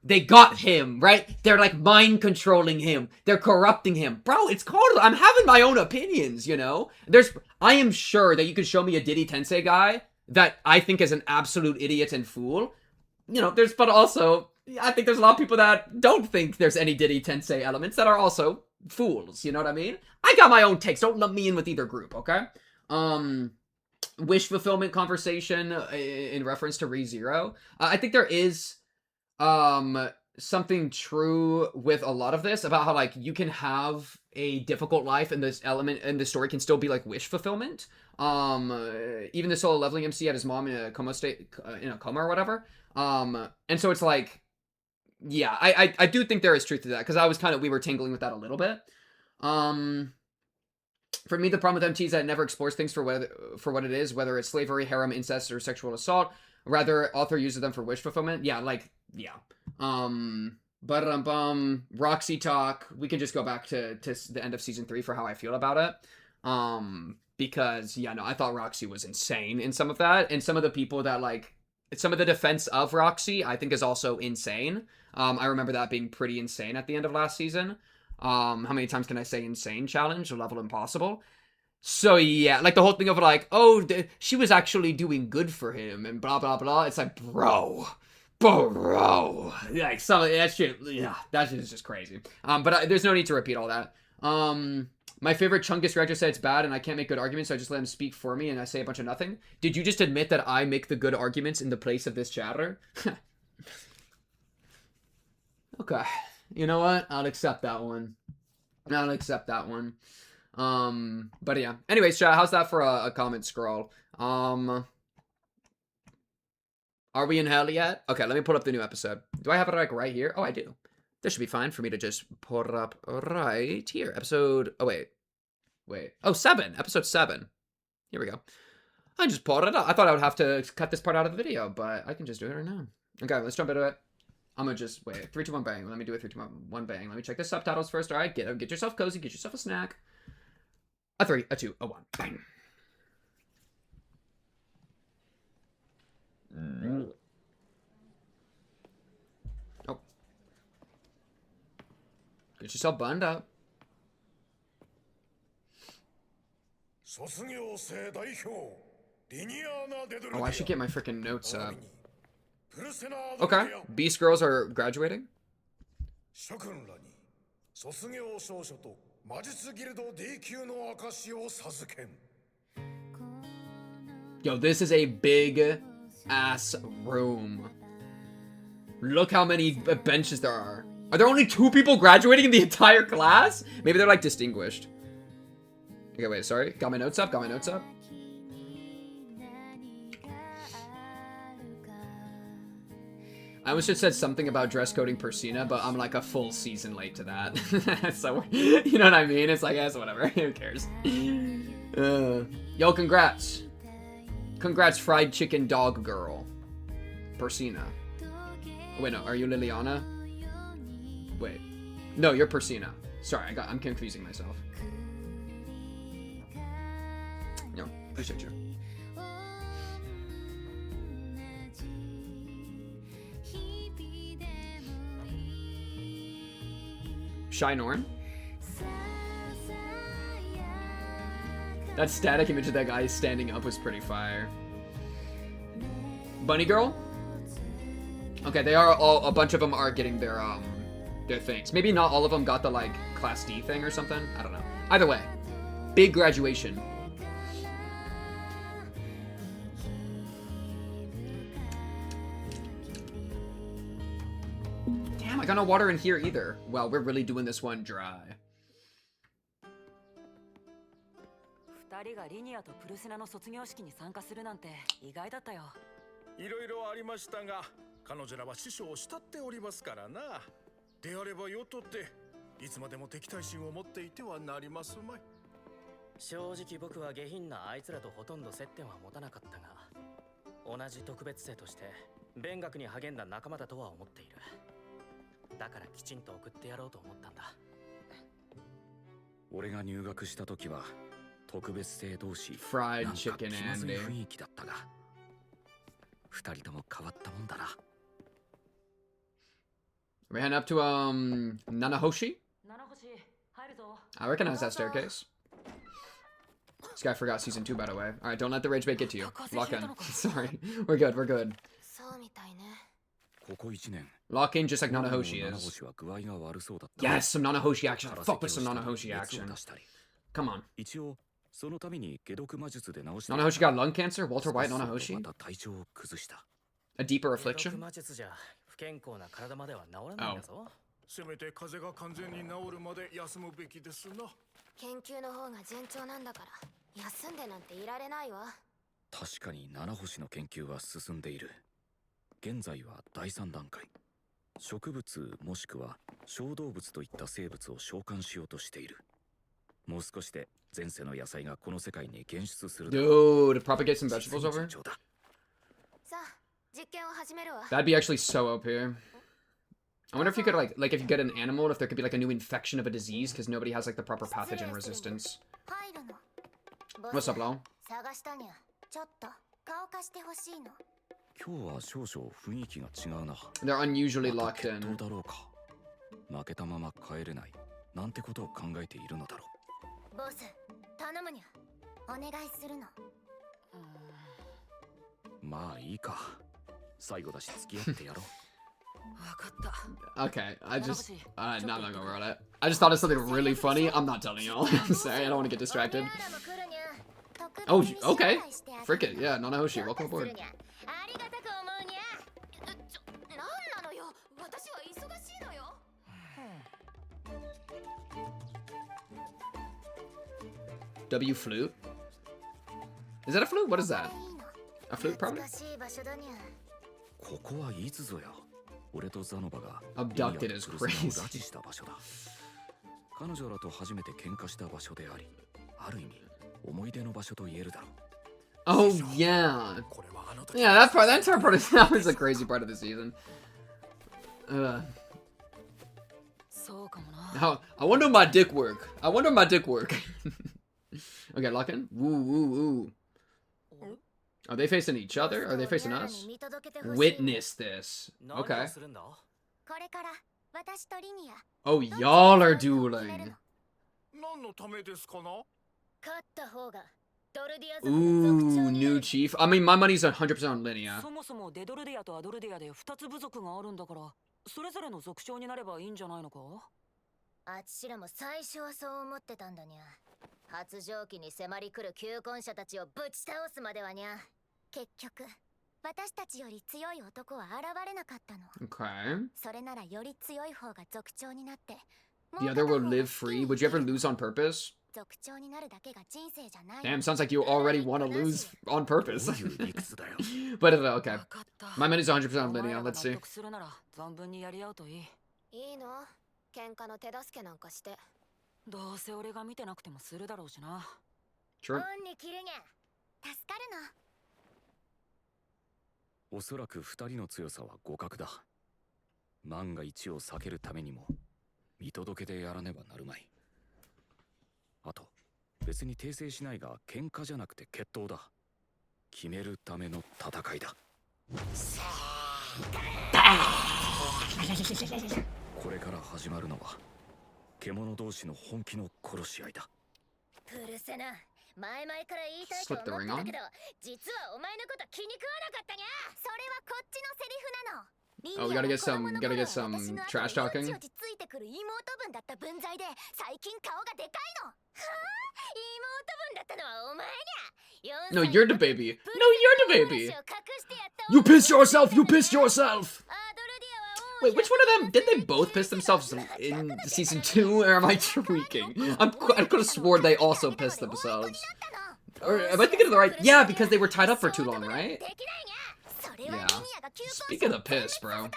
they got him, right? They're like mind controlling him. They're corrupting him. Bro, it's called, I'm having my own opinions, I am sure that you could show me a Diddy Tensei guy that I think is an absolute idiot and fool. But also, I think there's a lot of people that don't think there's any Diddy Tensei elements that are also fools, you know what I mean? I got my own takes. Don't lump me in with either group, okay? Wish fulfillment conversation in reference to ReZero. I think there is something true with a lot of this about how like you can have a difficult life and this element and the story can still be like wish fulfillment. Even the solo leveling MC had his mom in a coma state, in a coma or whatever. And so it's like, Yeah, I do think there is truth to that, because we were tingling with that a little bit. For me, the problem with MT is that it never explores things for what it is, whether it's slavery, harem, incest, or sexual assault. Rather, author uses them for wish fulfillment. Yeah, yeah. Roxy talk. We can just go back to the end of season 3 for how I feel about it. Because yeah, no, I thought Roxy was insane in some of that, and some of the people that some of the defense of Roxy, I think, is also insane. I remember that being pretty insane at the end of last season. How many times can I say insane challenge or level impossible? So yeah, like the whole thing of she was actually doing good for him and blah blah blah. It's like, bro, like some of that shit. Yeah, that shit is just crazy. But there's no need to repeat all that. My favorite Chungus Reactor said it's bad and I can't make good arguments, so I just let him speak for me and I say a bunch of nothing. Did you just admit that I make the good arguments in the place of this chatter? Okay. You know what? I'll accept that one. But yeah. Anyways, chat, how's that for a comment scroll? Are we in hell yet? Okay, let me pull up the new episode. Do I have it right here? Oh, I do. This should be fine for me to just put it up right here. Episode... Oh, wait. Oh, 7. Episode 7. Here we go. I just pulled it up. I thought I would have to cut this part out of the video, but I can just do it right now. Okay, let's jump into it. I'm gonna just... Wait. 3, 2, 1, bang. Let me do it. 3, 2, 1, bang. Let me check the subtitles first. All right, get yourself cozy. Get yourself a snack. A 3, a 2, a 1. Bang. Oh. Get yourself bundled up. Oh, I should get my freaking notes up. Okay. Beast girls are graduating. Yo, this is a big ass room. Look how many benches there are. Are there only 2 people graduating in the entire class? Maybe they're like distinguished. Okay, wait, sorry. Got my notes up. I almost just said something about dress coding Persina, but I'm like a full season late to that. So, you know what I mean? It's like, yes, whatever. Who cares? Yo, congrats. Congrats, fried chicken dog girl. Persina. Wait, no, are you Liliana? Wait. No, you're Persina. Sorry, I'm confusing myself. No, appreciate you. Shy Norn? That static image of that guy standing up was pretty fire. Bunny Girl? Okay, they are all, a bunch of them are getting their things. Maybe not all of them got the, like, Class D thing or something. I don't know. Either way, big graduation. Damn, I got no water in here either. Well, we're really doing this one dry. 2人がリニアとプルセナの卒業式に参加するなんて意外だったよ。いろいろありましたが、彼女らは師匠を慕っておりますからな。であればよとっていつまでも敵対心を持っていてはなりますまい。正直僕は下品なあいつらとほとんど接点は持たなかったが、同じ特別生として勉学に励んだ仲間だとは思っている。だからきちんと送ってやろうと思ったんだ。俺が入学した時は特別生同士なんか気まずい雰囲気だったが、二人とも変わったもんだな。We heading up to Nanahoshi? I recognize that staircase. This guy forgot season 2, by the way. Alright, don't let the rage bait get to you. Lock in. Sorry. We're good, we're good. Lock in just like Nanahoshi is. Yes, some Nanahoshi action. Fuck with some Nanahoshi action. Come on. Nanahoshi got lung cancer? Walter White Nanahoshi? A deeper affliction? Oh. せめて風邪が完全に治るまで休むべきですな。研究の方が順調なんだから休んでなんていられないわ。確かに七星の研究は進んでいる。現在は第3段階。植物もしくは小動物といった生物を召喚しようとしている。もう少しで前世の野菜がこの世界に現出する。 Dude, propagate some vegetables over? さあ、実験を始めるわ。 That'd be actually so OP. I wonder if you could like if you get an animal, if there could be like a new infection of a disease because nobody has like the proper pathogen resistance. What's up, Lo? 探したにゃ。ちょっと顔貸してほしいの。今日は少々雰囲気が違うな。 They're unusually また locked 決闘 in. だろうか。負けたまま帰れないなんてことを考えているのだろボス、頼むにゃ。お願いするの。う。まあいいか。最後だし付き合ってやろう。 Okay, no, I'm not gonna go around it. I just thought of something really funny. I'm not telling y'all. I'm sorry, I don't want to get distracted. Oh, okay. Frick it, yeah, Nanahoshi, welcome aboard. ありがたく思うにゃ。なんなのよ。私は忙しいのよ。 W flute? Is that a flute? What is that? A flute, probably? 難しい場所だにゃ。ここはいつぞや。俺とザノバが Abducted is 拉 crazy. 致した場所だ。彼女らと初めて喧嘩した場所であり、ある意味思い出の場所と言えるだろう。 Oh, yeah. Yeah, that entire part of that was a crazy part of the season. How, I wonder my dick work. I wonder my dick work. Okay, lock in. Woo, woo, woo. Are they facing each other? Are they facing us? Witness this. Okay. これから私とリニア。 Oh, y'all are dueling. 何のためですかな。勝った方がドルディア族 Ooh, の族長にな new る。 chief. I mean, my money's 100% on Linnea. そもそもデドルディアとアドルディアで2つ部族があるんだから、それぞれの族長になればいいんじゃないのか。あちらも最初はそう思ってたんだにゃ。発情期に迫り来る求婚者たちをぶち倒すまではにゃ。結局私たちより強い男は現れなかったの。 Okay. それならより強い方が族長になって、 The other will live free. Would you ever lose on purpose? 族長になるだけが人生じゃない。 Damn, sounds like you already want to lose on purpose. どういう理屈だよ。 But okay. 分かった。 My money's 100% お on 前 Linnea. らが Let's see. 納得するなら存分にやり合うといい。いいの？喧嘩の手助けなんかして。どうせ俺が見てなくてもするだろうしな。 Sure. 恩に着るにゃ。助かるの。おそらく二人の強さは互角だ。万が一を避けるためにも見届けてやらねばなるまい。あと別に訂正しないが喧嘩じゃなくて決闘だ。決めるための戦いだ。これから始まるのは獣同士の本気の殺し合いだ。プルセナ、前々から言いたいと思ってたけど、実はお前のこと気に食わなかったにゃ。それはこっちのセリフなの。 Oh, we gotta get some trash talking. 落ち着いてくる妹分だった分際で最近顔がでかいの。はあ、妹分だったのはお前にゃ。 No, you're the baby. No, you're the baby. You pissed yourself. You pissed yourself. Wait, which one of them? Did they both piss themselves in season 2? Or am I tweaking? I could have sworn they also pissed themselves. Or am I thinking of the right? Yeah, because they were tied up for too long, right? Yeah. Speaking of piss, bro.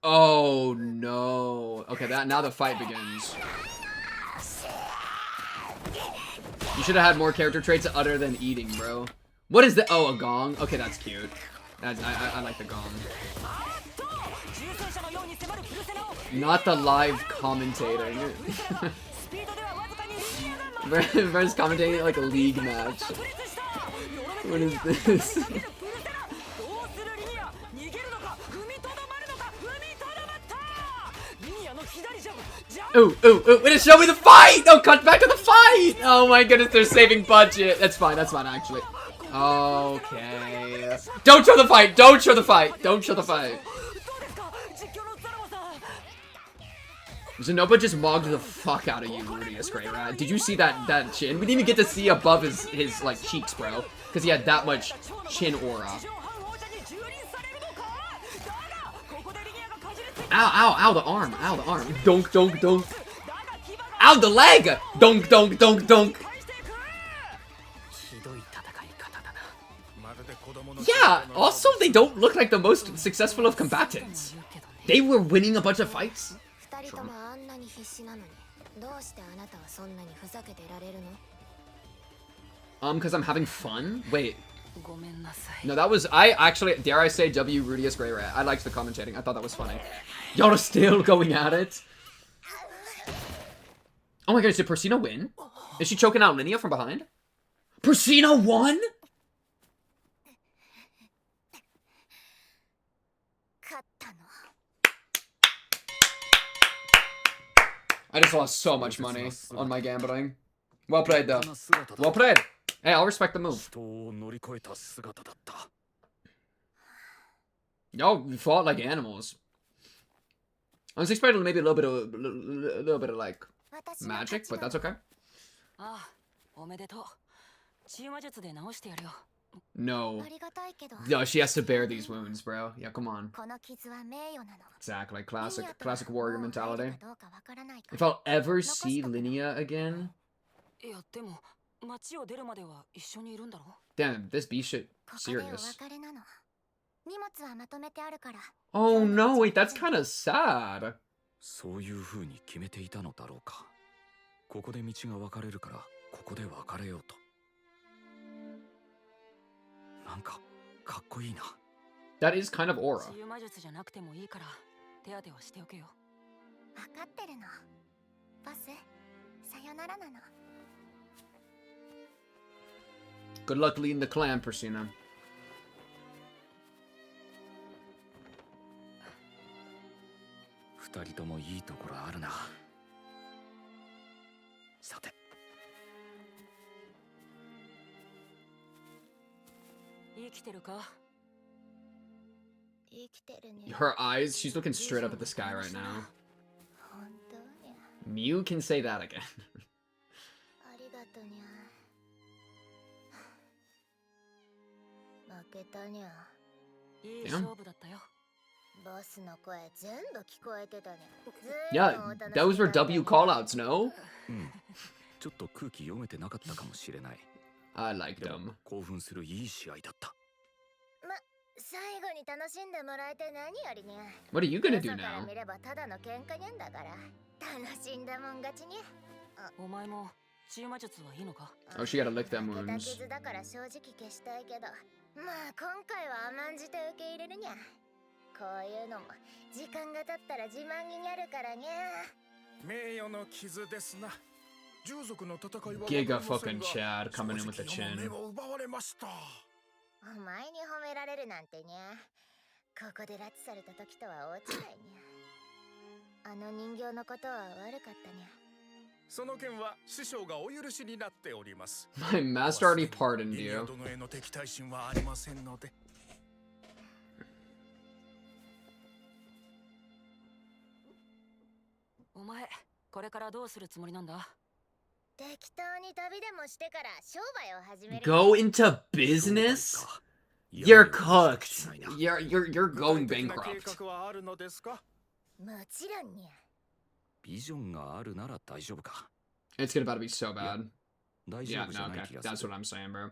Oh no. Okay, now the fight begins. You should have had more character traits other than eating, bro. What is the— oh, a gong? Okay, that's cute. I like the gong. Not the live commentating. Versus commentating like a league match. What is this? Ooh, ooh, ooh, wait, show me the fight! Oh, cut back to the fight! Oh my goodness, they're saving budget. That's fine, actually. Okay. Don't show the fight! Don't show the fight! Don't show the fight! Zenoba just mogged the fuck out of you, Rudius Grey Rat. Did you see that chin? We didn't even get to see above his like cheeks, bro. Because he had that much chin aura. Ow, ow, ow, the arm. Ow, the arm. Dunk, dunk, dunk. Ow, the leg! Dunk, dunk, dunk, dunk. Yeah, also they don't look like the most successful of combatants. They were winning a bunch of fights. Because I'm having fun? Wait. No, that was, I actually, dare I say, W. Rudius Grey Rat. I liked the commentating. I thought that was funny. Y'all are still going at it. Oh my god, did Persina win? Is she choking out Linnea from behind? Persina won? I just lost so much money on my gambling. Well played, though. Well played. Hey, I'll respect the move. Y'all fought like animals. I was expecting maybe a little bit of like magic, but that's okay. No. No, she has to bear these wounds, bro. Yeah, come on. Exactly. Classic warrior mentality. If I'll ever see Linnea again... Damn, this B shit serious. Oh no, wait, that's kind of sad. そういう風に決めていたのだろうか。ここで道が分かれるから、ここで別れようと。なんかかっこいいな。That is kind of aura. Good luck leading the clan, Persina. Her eyes, she's looking straight up at the sky right now. Mew can say that again. Damn. Yeah, those were W callouts, no? I like them. What are you gonna do now? Oh, she gotta lick them wounds. Giga fucking Chad coming in with the chin. My master already pardoned you. Go into business? You're cooked. You're going bankrupt. It's about to be so bad. Yeah, no, okay. That's what I'm saying, bro.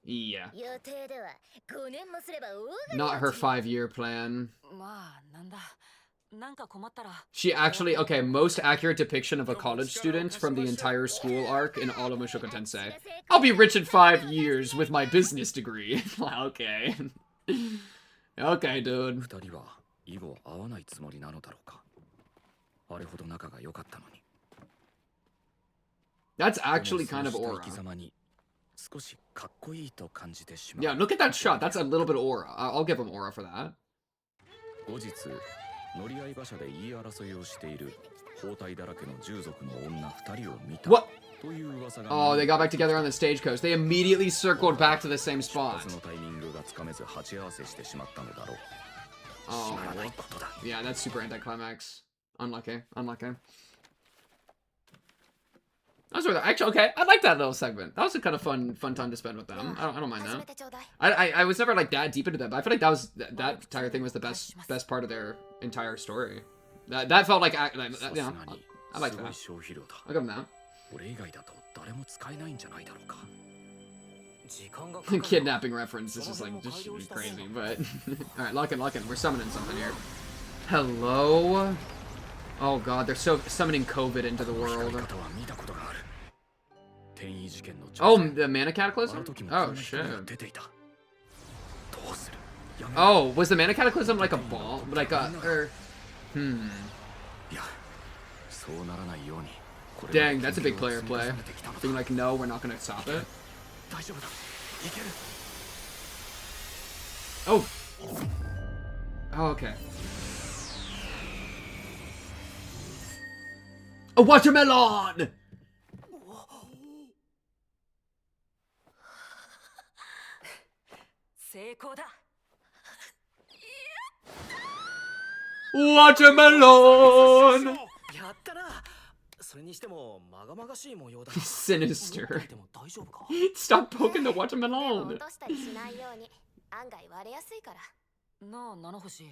Yeah. Not her 5-year plan. She actually, okay, most accurate depiction of a college student from the entire school arc in all of Mushoku Tensei. I'll be rich in 5 years with my business degree. Okay. Okay, dude. That's actually kind of aura. Yeah, look at that shot. That's a little bit of aura. I'll give him aura for that. What? Oh, they got back together on the stagecoach. They immediately circled back to the same spot. Oh, yeah, that's super anticlimax. Unlucky. Actually, okay, I like that little segment. That was a kind of fun time to spend with them. I don't mind that. I was never like that deep into that, but I feel like that entire thing was the best part of their entire story. That felt like, you know, I like that. I'll give them that. 誰も使えないんじゃないだろうか。 Kidnapping reference. This is like just crazy, but alright, lock in. We're summoning something here. Hello? Oh god, they're so summoning COVID into the world. Oh, the mana cataclysm? Oh shit. Oh, was the mana cataclysm like a ball? Like a Dang, that's a big player play. Being like, no, we're not gonna stop it. Oh. Oh, okay. A watermelon! Watermelon! Sinister. Stop poking the watermelon. 案外割れやすいから。なあ、七星。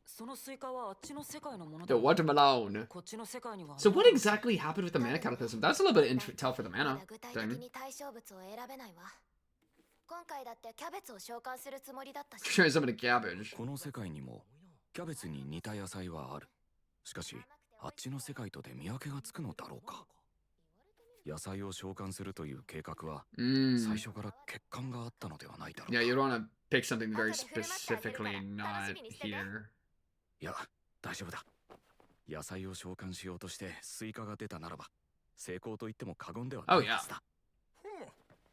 そのスイカはあっちの世界のもの The だ。 watermelon. こっちの世界には。 So what exactly happened with the mana cataclysm? That's a little bit intel for the ま mana だ具体的 thing. に対象物を選べないわ。今回だってキャベツを召喚するつもりだったし。 Trying some of the cabbage. この世界にもキャベツに似た野菜はある。しかしあっちの世界とで見分けがつくのだろうか。野菜を召喚するという計画は最初から欠陥があったのではないだろうか。 Yeah, you don't want to pick something very specifically not here. いや、大丈夫だ。野菜を召喚しようとしてスイカが出たならば成功と言っても過言ではないはずだ。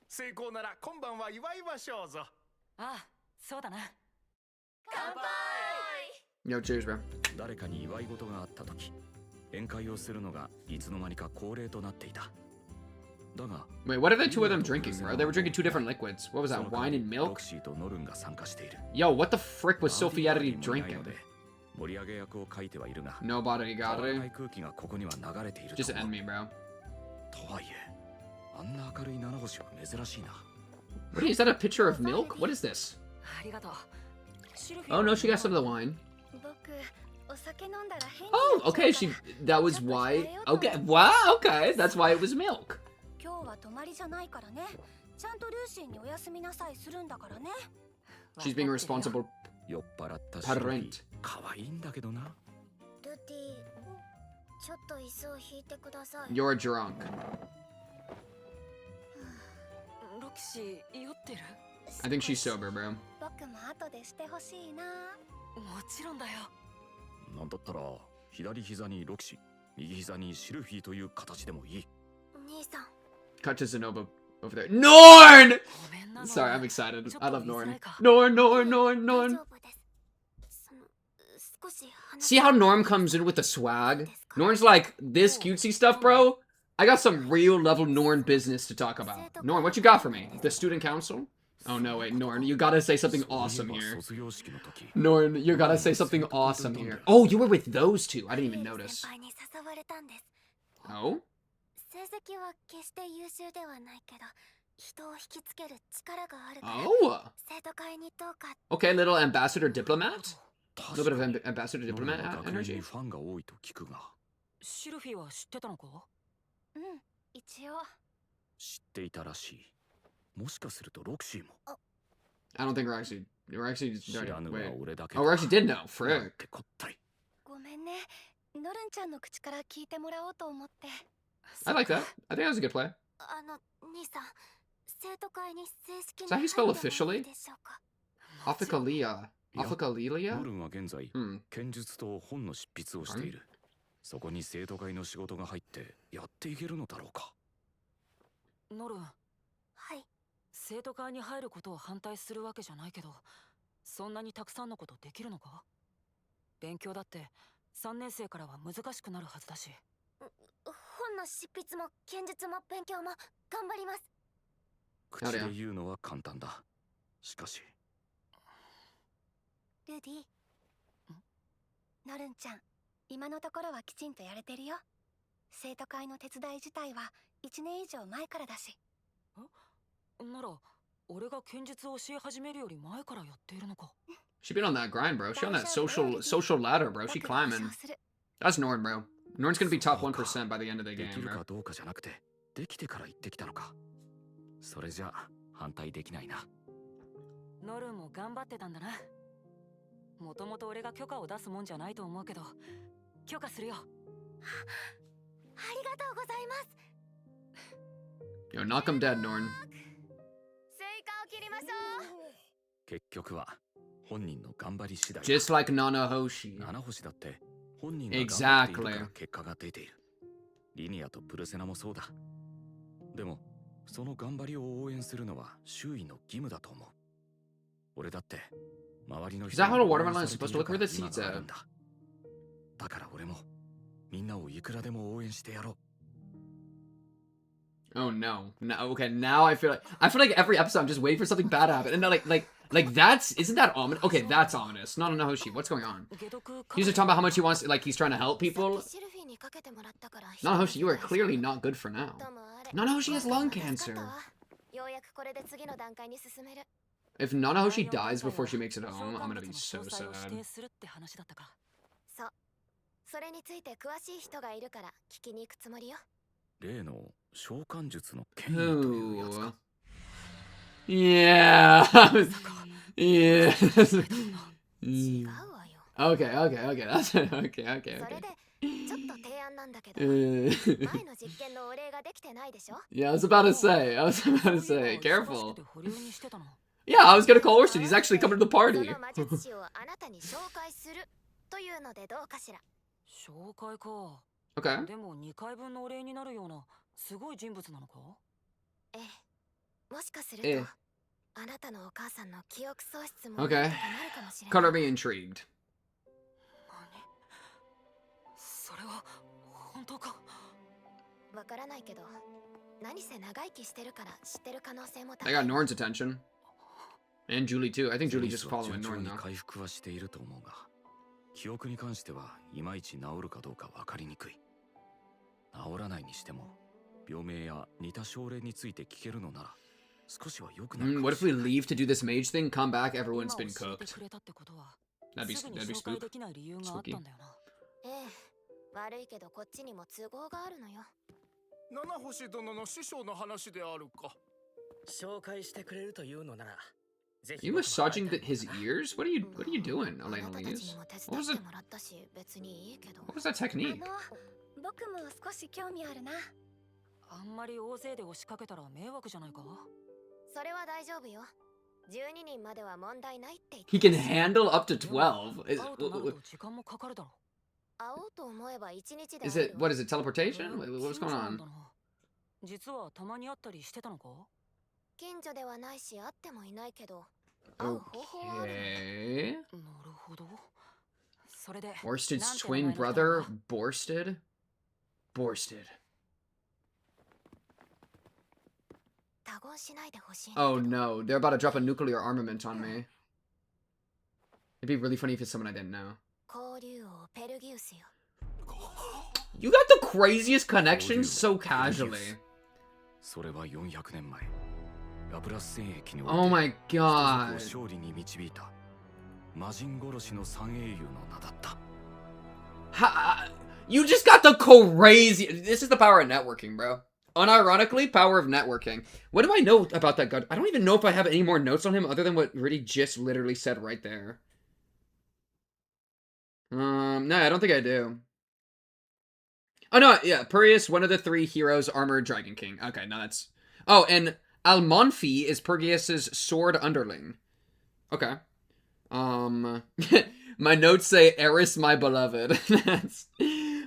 成功なら今晩は祝いましょうぞ。ああ、そうだな。乾杯。 Yo, cheers, bro. 誰かに祝い事があった時、宴会をするのがいつの間にか恒例となっていた。だが、 Wait, what are the two of them drinking, bro? They were drinking two different liquids. What was そ that, の代わ wine り and ロ milk? クシーとノルンが参加している。 Yo, what the frick was Sophiati パーティーがもういない drinking? ので盛り上げ役を書いてはいるが、 Nobody 変わ got らな it. い空気がここには流れていると Just 思 end う。 me, bro. とはいえ、あんな明るい七星は珍しいな。 What is that, a pitcher of milk? What is this? ありがとう。 Oh no, she got some of the wine. 僕、お酒飲んだら変に Oh, okay, that was why. Okay, wow, okay, that's why it was milk. 今日は泊まりじゃないからね。ちゃんとルーシーにお休みなさいするんだからね。 She's being responsible 酔っ払ったシルフィ parent. ー、可愛いんだけどな。ルティ、ちょっと椅子を引いてください。 You're drunk. ロキシー、酔ってる？ I think she's sober, bro. 僕も後でしてほしいな。もちろんだよ。なんだったら左膝にロキシ、右膝にシルフィーという形でもいい。兄さん。 Cut to Zenova over there. Norn! ごめんな。 Sorry, I'm excited. I love Norn. か。 Norn. 大丈夫です。少し話 See how Norm comes in with the swag? Norn's like, this cutesy stuff, bro? I got some real level Norn business to talk about. Norn, what you got for me? The student council? Oh no, wait, Norn, you gotta say something awesome here. 卒業式の時、 Norn, you gotta say something awesome here. Oh, you were with those two. I didn't even notice. 先輩に誘われたんです。 Oh? 成績は決して優秀ではないけど、人を引きつける力があるから、 Oh! 生徒会にどうか。 Okay, little ambassador diplomat? A little bit of ambassador ノルンは diplomat 学園 energy? にファンが多いと聞くが、シルフィーは知ってたのか？うん、一応。知っていたらしい。もしかするとロクシーも。 I don't think Roxy 知らぬは wait. 俺だけ Oh, Roxy did know. なん Frick. てこったい。ごめんね。ノルンちゃんの口から聞いてもらおうと思って。 I like that. I think that was a good play. 兄さん、生徒会に正式に Is that how you spell 入ってもいい officially? でしょうか。 Afikalia. いや Afikalia? ノルンは現在、 Hmm. 剣術と本の執筆をしている。そこに生徒会の仕事が入ってやっていけるのだろうか。ノルン、はい。生徒会に入ることを反対するわけじゃないけど、そんなにたくさんのことできるのか？勉強だって3年生からは難しくなるはずだし。本の執筆も剣術も勉強も頑張ります。口で言うのは簡単だ。しかし。ルディ。ノルンちゃん、今のところはきちんとやれてるよ。生徒会の手伝い自体は1年以上前からだし。なら、俺が剣術を教え始めるより前からやっているのか。 She been on that grind, bro. She on that social ladder, bro. She climbing. That's Norn, bro. Norn's gonna be top 1% by the end of the で game, きる bro. かどうかじゃなくて、できてから言ってきたのか。それじゃあ反対できないな。ノルも頑張ってたんだな。もともと俺が許可を出すもんじゃないと思うけど、許可するよ。ありがとうございます。 Yo, knock him dead, Norn. スイカを切りましょう。結局は本人の頑張り次第。 Just like Nanahoshi. 七星だって本人が頑張っているから Exactly. 結果が出ている。リニアとプルセナもそうだ。でもその頑張りを応援するのは周囲の義務だと思う。俺だって周りの Is 人 that how に a 応援 watermelon さ is れてい supposed to る look か for ら the 今 seeds がある out? んだ。だから俺もみんなをいくらでも応援してやろう。 Oh no. No, okay, now I feel like every episode I'm just waiting for something bad to happen. And like that's isn't that ominous? Okay, that's ominous. No, Hoshi, what's going on? He's just talking about how much he wants, like he's trying to help people. Hoshi, you are clearly not good for now. Hoshi has lung cancer. If Hoshi dies before she makes it home, I'm gonna be so sad. そう。それについて詳しい人がいるから聞きに行くつもりよ。例の召喚術の権威というやつ Who? か。 Yeah. Yeah. 違うわよ。 Okay, that's it. Okay. それでちょっと提案なんだけど、 Yeah, 前の実験のお礼ができてないでしょ。 I was about to say, careful. Yeah, I was gonna coerce it. He's actually coming to the そ party. の魔術師をあなたに紹介するというのでどうかしら。紹介か。 Okay. でも2回分のお礼になるようなすごい人物なのか？ええ。もしかするええと、あなたのお母さんの記憶喪失も Okay. なんとかなるかもしれない。 Color me intrigued. それは本当か？わからないけど、何せ長生きしてるから知ってる可能性も I 高 got い。 Norn's attention. And Julie too. I think ジェ Julie ニ just スは following 順調 Norn に now. 回復はしていると思うが、記憶に関してはいまいち治るかどうか分かりにくい。治らないにしても病名や似た症例について聞けるのなら少しは良くなるか What も if し we れない。 leave to do this mage thing, come back, 今 everyone's 教 been えて cooked? くれたってことは、 That'd be すぐに that'd be 紹介 spook. できない理由があったんだよな。ええ。悪いけどこっちにも都合があるのよ。七星殿の師匠の話であるか。紹介してくれるというのなら、ぜ Are ひ you 僕も会い massaging たい his な。 ears? What are you doing, あな Elena たたち Lees? にも手 What 伝 was っ it? てもらったし、別にいいけど。 What was that technique? 僕も少し興味あるな。あんまり大勢で押しかけたら迷惑じゃないか？それは大丈夫よ。12人までは問題ないって言って He can handle up to 12. 会うとなると時間もかかるだろ。会おうと思えば1日で Is 会え it る what わ。 is it? Teleportation? What's going on? 実はたまに会ったりしてたのか？近所ではないし会ってもいないけど、会う方法はあるの。 Okay. なるほど。それで Borsted's なんて twin 名前の人なん brother, だ？ Borsted. Borsted. 他言しないでほしいんだけ Oh ど。 no, they're about to drop a nuclear armament on me. It'd be really funny if it's someone I didn't know. 交流王ペルギウスよ。 You got the craziest connections so casually. それは400年前、ラプラス戦役において Oh my 人族 god. を勝利に導いた魔人殺しの三英雄の名だった。 You just got the crazy. This is the power of networking, bro. Unironically, power of networking. What do I know about that guy? I don't even know if I have any more notes on him other than what Riddy just literally said right there. No, I don't think I do. Oh, no, yeah, Perugius, one of the 3 heroes, armored Dragon King. Okay, no, that's... Oh, and Almonfi is Perugius's sword underling. Okay. My notes say, Eris, my beloved. That's...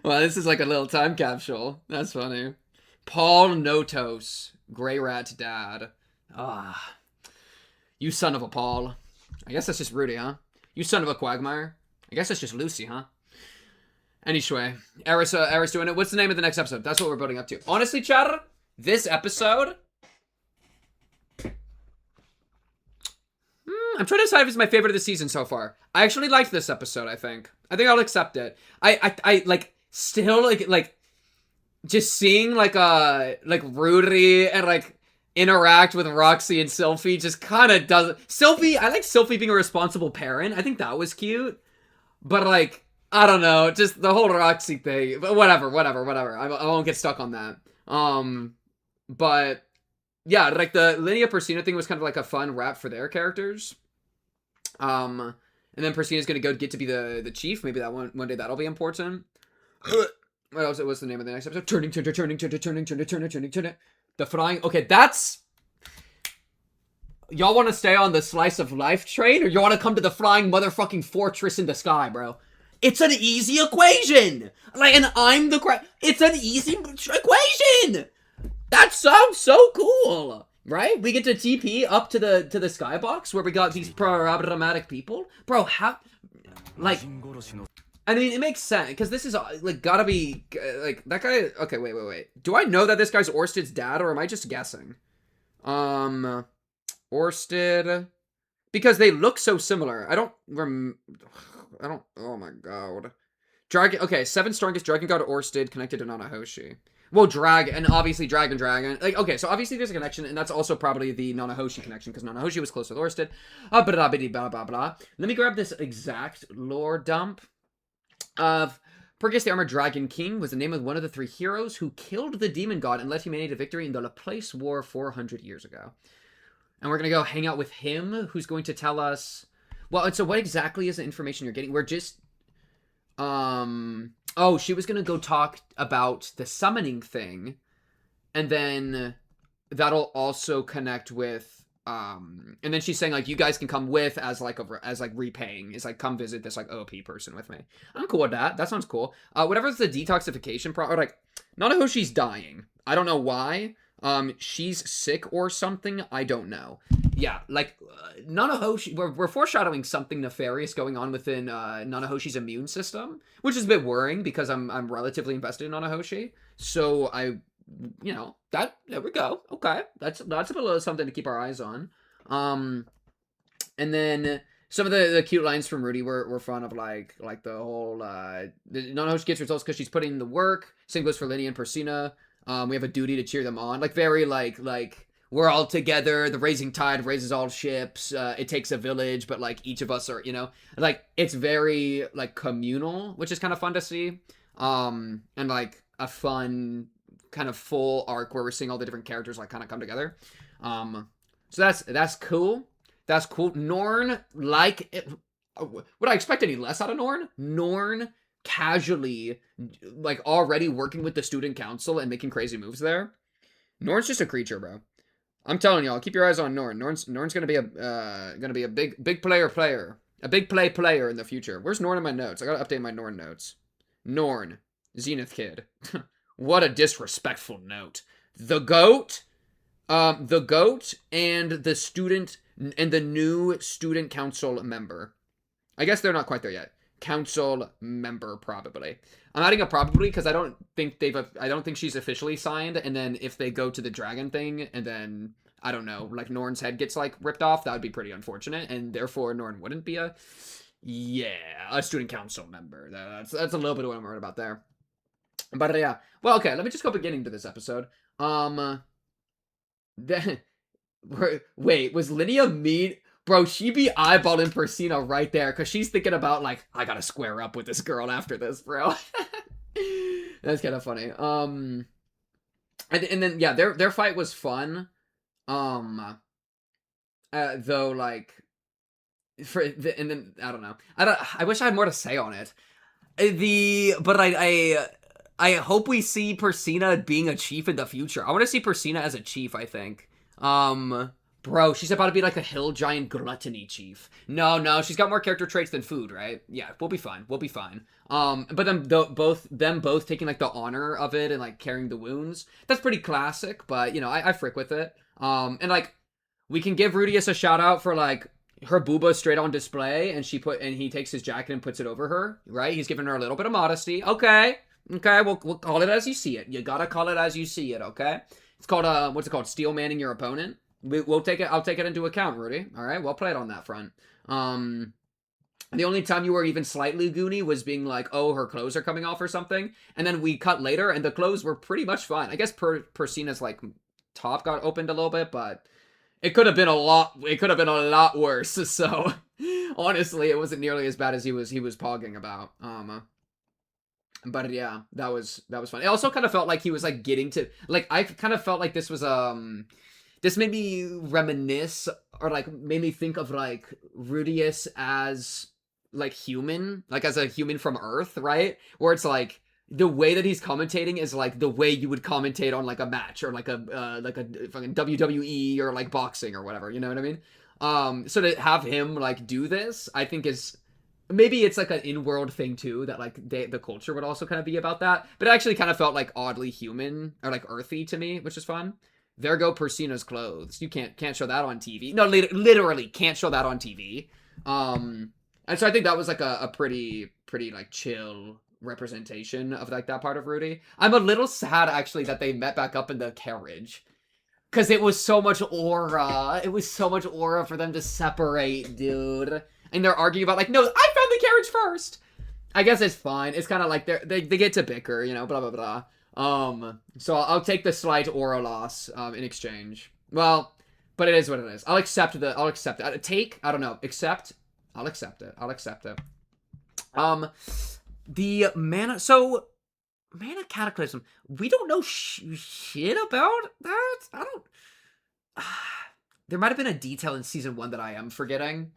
Well, this is like a little time capsule. That's funny. Paul Notos, Grey Rat dad. Ah. You son of a Paul. I guess that's just Rudy, huh? You son of a Quagmire. I guess that's just Lucy, huh? Anyway, Eris doing it. What's the name of the next episode? That's what we're building up to. Honestly, chatter, this episode... I'm trying to decide if it's my favorite of the season so far. I actually liked this episode, I think. I think I'll accept it. I like, still, like, just seeing, like Rudy and, like, interact with Roxy and Sylphie just kind of doesn't... Sylphie, I like Sylphie being a responsible parent. I think that was cute. But, like, I don't know, just the whole Roxy thing. But whatever. I won't get stuck on that. But yeah, like the Linnea Persina thing was kind of like a fun wrap for their characters. And then Persina's gonna go get to be the chief. Maybe that one day that'll be important. What else? What's the name of the next episode? Turning. The flying. Okay, that's. Y'all want to stay on the slice of life train, or you want to come to the flying motherfucking fortress in the sky, bro? It's an easy equation. Like, and I'm the It's an easy equation. That sounds so cool, right? We get to TP up to the skybox where we got these problematic people, bro. How, like, I mean, it makes sense because this is like gotta be like that guy. Okay, wait. Do I know that this guy's Orsted's dad, or am I just guessing? Orsted, because they look so similar. I don't. Oh my god. Dragon. Okay, 7 strongest dragon god Orsted connected to Nanahoshi. Well, and obviously dragon. Like, okay, so obviously there's a connection, and that's also probably the Nanahoshi connection because Nanahoshi was close with Orsted. Blah blah blah. Let me grab this exact lore dump of. Perugius the Armored Dragon King was the name of one of the 3 heroes who killed the demon god and led humanity to victory in the Laplace War 400 years ago. And we're going to go hang out with him, who's going to tell us... Well, and so what exactly is the information you're getting? We're just... Oh, she was going to go talk about the summoning thing. And then that'll also connect with... and then she's saying, like, you guys can come with as repaying. It's like, come visit this, like, OP person with me. I'm cool with that. That sounds cool. Whatever's the detoxification or like, Nanahoshi's dying. I don't know why. She's sick or something. I don't know. Yeah, like, Nanahoshi, we're foreshadowing something nefarious going on within, Nanahoshi's immune system, which is a bit worrying because I'm relatively invested in Nanahoshi. So you know, there we go. Okay. That's a little something to keep our eyes on. And then some of the cute lines from Rudy were fun of like the whole, Nanahoshi gets results because she's putting in the work. Same goes for Linnea and Persina. We have a duty to cheer them on. Like, very, like, we're all together. The raising tide raises all ships. It takes a village, but, like, each of us are, you know, like, it's very, like, communal, which is kind of fun to see. And, like, a fun kind of full arc where we're seeing all the different characters, like, kind of come together. So that's cool. That's cool. Norn, like, would I expect any less out of Norn? Norn casually, like, already working with the student council and making crazy moves there. Norn's just a creature, bro. I'm telling y'all, keep your eyes on Norn. Norn's gonna be a big player, a big player in the future. Where's Norn in my notes? I gotta update my Norn notes. Norn, Zenith Kid. What a disrespectful note. The goat and the student and the new student council member. I guess they're not quite there yet. Council member, probably. I'm adding a probably because I don't think she's officially signed. And then if they go to the dragon thing, and then I don't know, like Norn's head gets like ripped off, that would be pretty unfortunate, and therefore Norn wouldn't be a student council member. That's a little bit of what I'm worried about there. But yeah, well, okay, let me just go beginning to this episode. Wait, was Linnea mean? Bro, she be eyeballing Persina right there, because she's thinking about, like, I gotta square up with this girl after this, bro. That's kind of funny. And then, yeah, their fight was fun. Though, like, and then, I don't know. I wish I had more to say on it. But I hope we see Persina being a chief in the future. I want to see Persina as a chief, I think. Bro, she's about to be like a hill giant gluttony chief. No, she's got more character traits than food, right? Yeah, we'll be fine. But then both taking like the honor of it and like carrying the wounds. That's pretty classic, but you know, I frick with it. And like, we can give Rudius a shout out for like her booba straight on display, and he takes his jacket and puts it over her, right? He's giving her a little bit of modesty. Okay, we'll call it as you see it. You gotta call it as you see it, okay? It's called, what's it called? Steel manning your opponent. I'll take it into account, Rudy. All right, well played on that front. The only time you were even slightly goony was being like, oh, her clothes are coming off or something, and then we cut later, and the clothes were pretty much fine. I guess Persina's like top got opened a little bit, but it could have been a lot worse. So honestly, it wasn't nearly as bad as he was pogging about. But yeah, that was fun. It also kind of felt like he was like getting to like I kind of felt like this was this made me reminisce or like made me think of like Rudius as like human, like as a human from Earth, right? Where it's like the way that he's commentating is like the way you would commentate on like a match or like a fucking WWE or like boxing or whatever, you know what I mean? So to have him like do this, I think is maybe it's like an in-world thing too that like the culture would also kind of be about that, but it actually kind of felt like oddly human or like earthy to me, which is fun. There go Persina's clothes. You can't show that on TV. No, literally can't show that on TV. And so I think that was like a pretty like chill representation of like that part of Rudy. I'm a little sad actually that they met back up in the carriage. Cause it was so much aura. It was so much aura for them to separate, dude. And they're arguing about like, no, I found the carriage first. I guess it's fine. It's kind of like they get to bicker, you know, blah blah blah. So I'll take the slight aura loss in exchange. Well, but it is what it is. I'll accept it. I don't know. Accept. I'll accept it. The mana. So Mana Cataclysm. We don't know shit about that. I don't. There might have been a detail in season 1 that I am forgetting.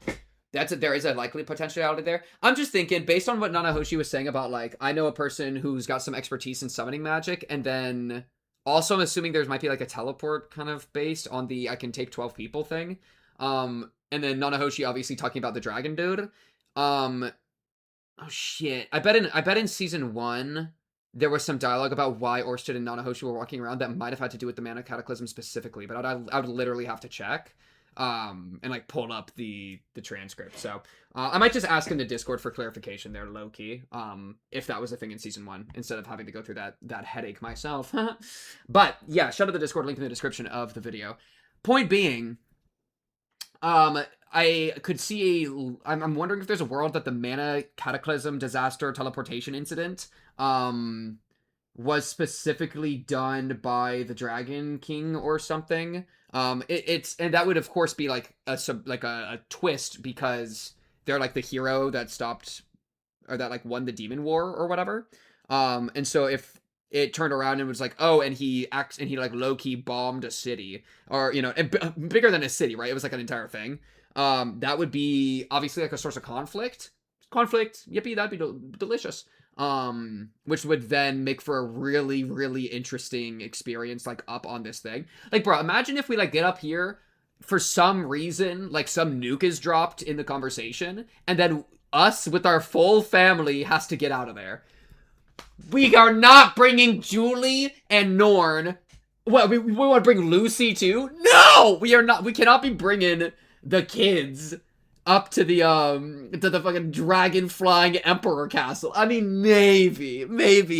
There is a likely potentiality there. I'm just thinking, based on what Nanahoshi was saying about, like, I know a person who's got some expertise in summoning magic, and then also I'm assuming there might be, like, a teleport kind of based on the I can take 12 people thing. And then Nanahoshi obviously talking about the dragon dude. Oh, shit. I bet in season 1, there was some dialogue about why Orsted and Nanahoshi were walking around that might have had to do with the Mana Cataclysm specifically, but I would literally have to check. And like pull up the transcript. So I might just ask in the Discord for clarification there, low-key, if that was a thing in season 1 instead of having to go through that headache myself. But yeah, shout out the Discord link in the description of the video. Point being, I could see I'm wondering if there's a world that the Mana Cataclysm disaster teleportation incident was specifically done by the Dragon King or something. It's and that would of course be like a twist because they're like the hero that stopped or that like won the demon war or whatever. And so if it turned around and was like, oh, and he like low-key bombed a city or, you know, bigger than a city, right? It was like an entire thing. That would be obviously like a source of conflict. Yippee, that'd be delicious. Which would then make for a really, really interesting experience, like, up on this thing. Like, bro, imagine if we, like, get up here, for some reason, like, some nuke is dropped in the conversation, and then us, with our full family, has to get out of there. We are not bringing Julie and Norn. What, we want to bring Lucy, too? No! We are not. We cannot be bringing the kids up to the fucking dragon flying emperor castle. I mean, maybe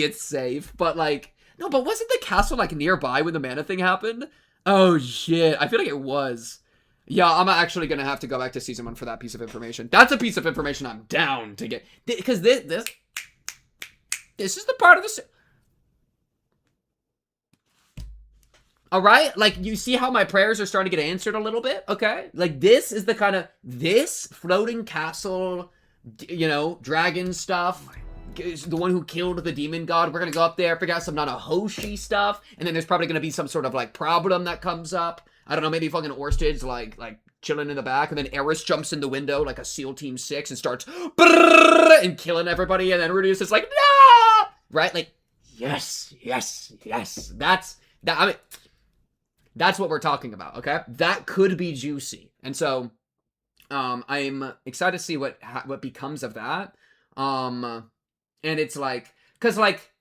it's safe, but like, no, but wasn't the castle like nearby when the mana thing happened? Oh shit, I feel like it was. Yeah, I'm actually gonna have to go back to season 1 for that piece of information. That's a piece of information I'm down to get, because this is the part of the. All right, like, you see how my prayers are starting to get answered a little bit, okay? Like, this is the kind of, this floating castle, you know, dragon stuff, is the one who killed the demon god. We're gonna go up there, figure out some Nanahoshi stuff, and then there's probably gonna be some sort of, like, problem that comes up. I don't know, maybe fucking Orsted's, like chilling in the back, and then Eris jumps in the window like a SEAL Team 6 and starts, and killing everybody, and then Rudius is like, no! Right? Like, yes. I mean, that's what we're talking about, okay? That could be juicy. And so, I'm excited to see what becomes of that. And it's like, cause like,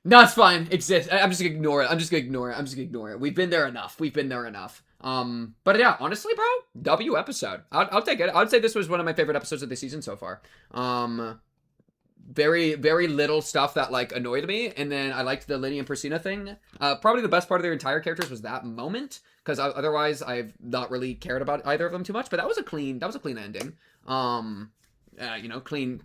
no, it's fine. Exists. I'm just gonna ignore it. We've been there enough. But yeah, honestly, bro, W episode. I'll take it. I would say this was one of my favorite episodes of the season so far. Very, very little stuff that, like, annoyed me, and then I liked the Liddy and Persina thing. Probably the best part of their entire characters was that moment, because otherwise I've not really cared about either of them too much, but that was a clean ending. You know, clean.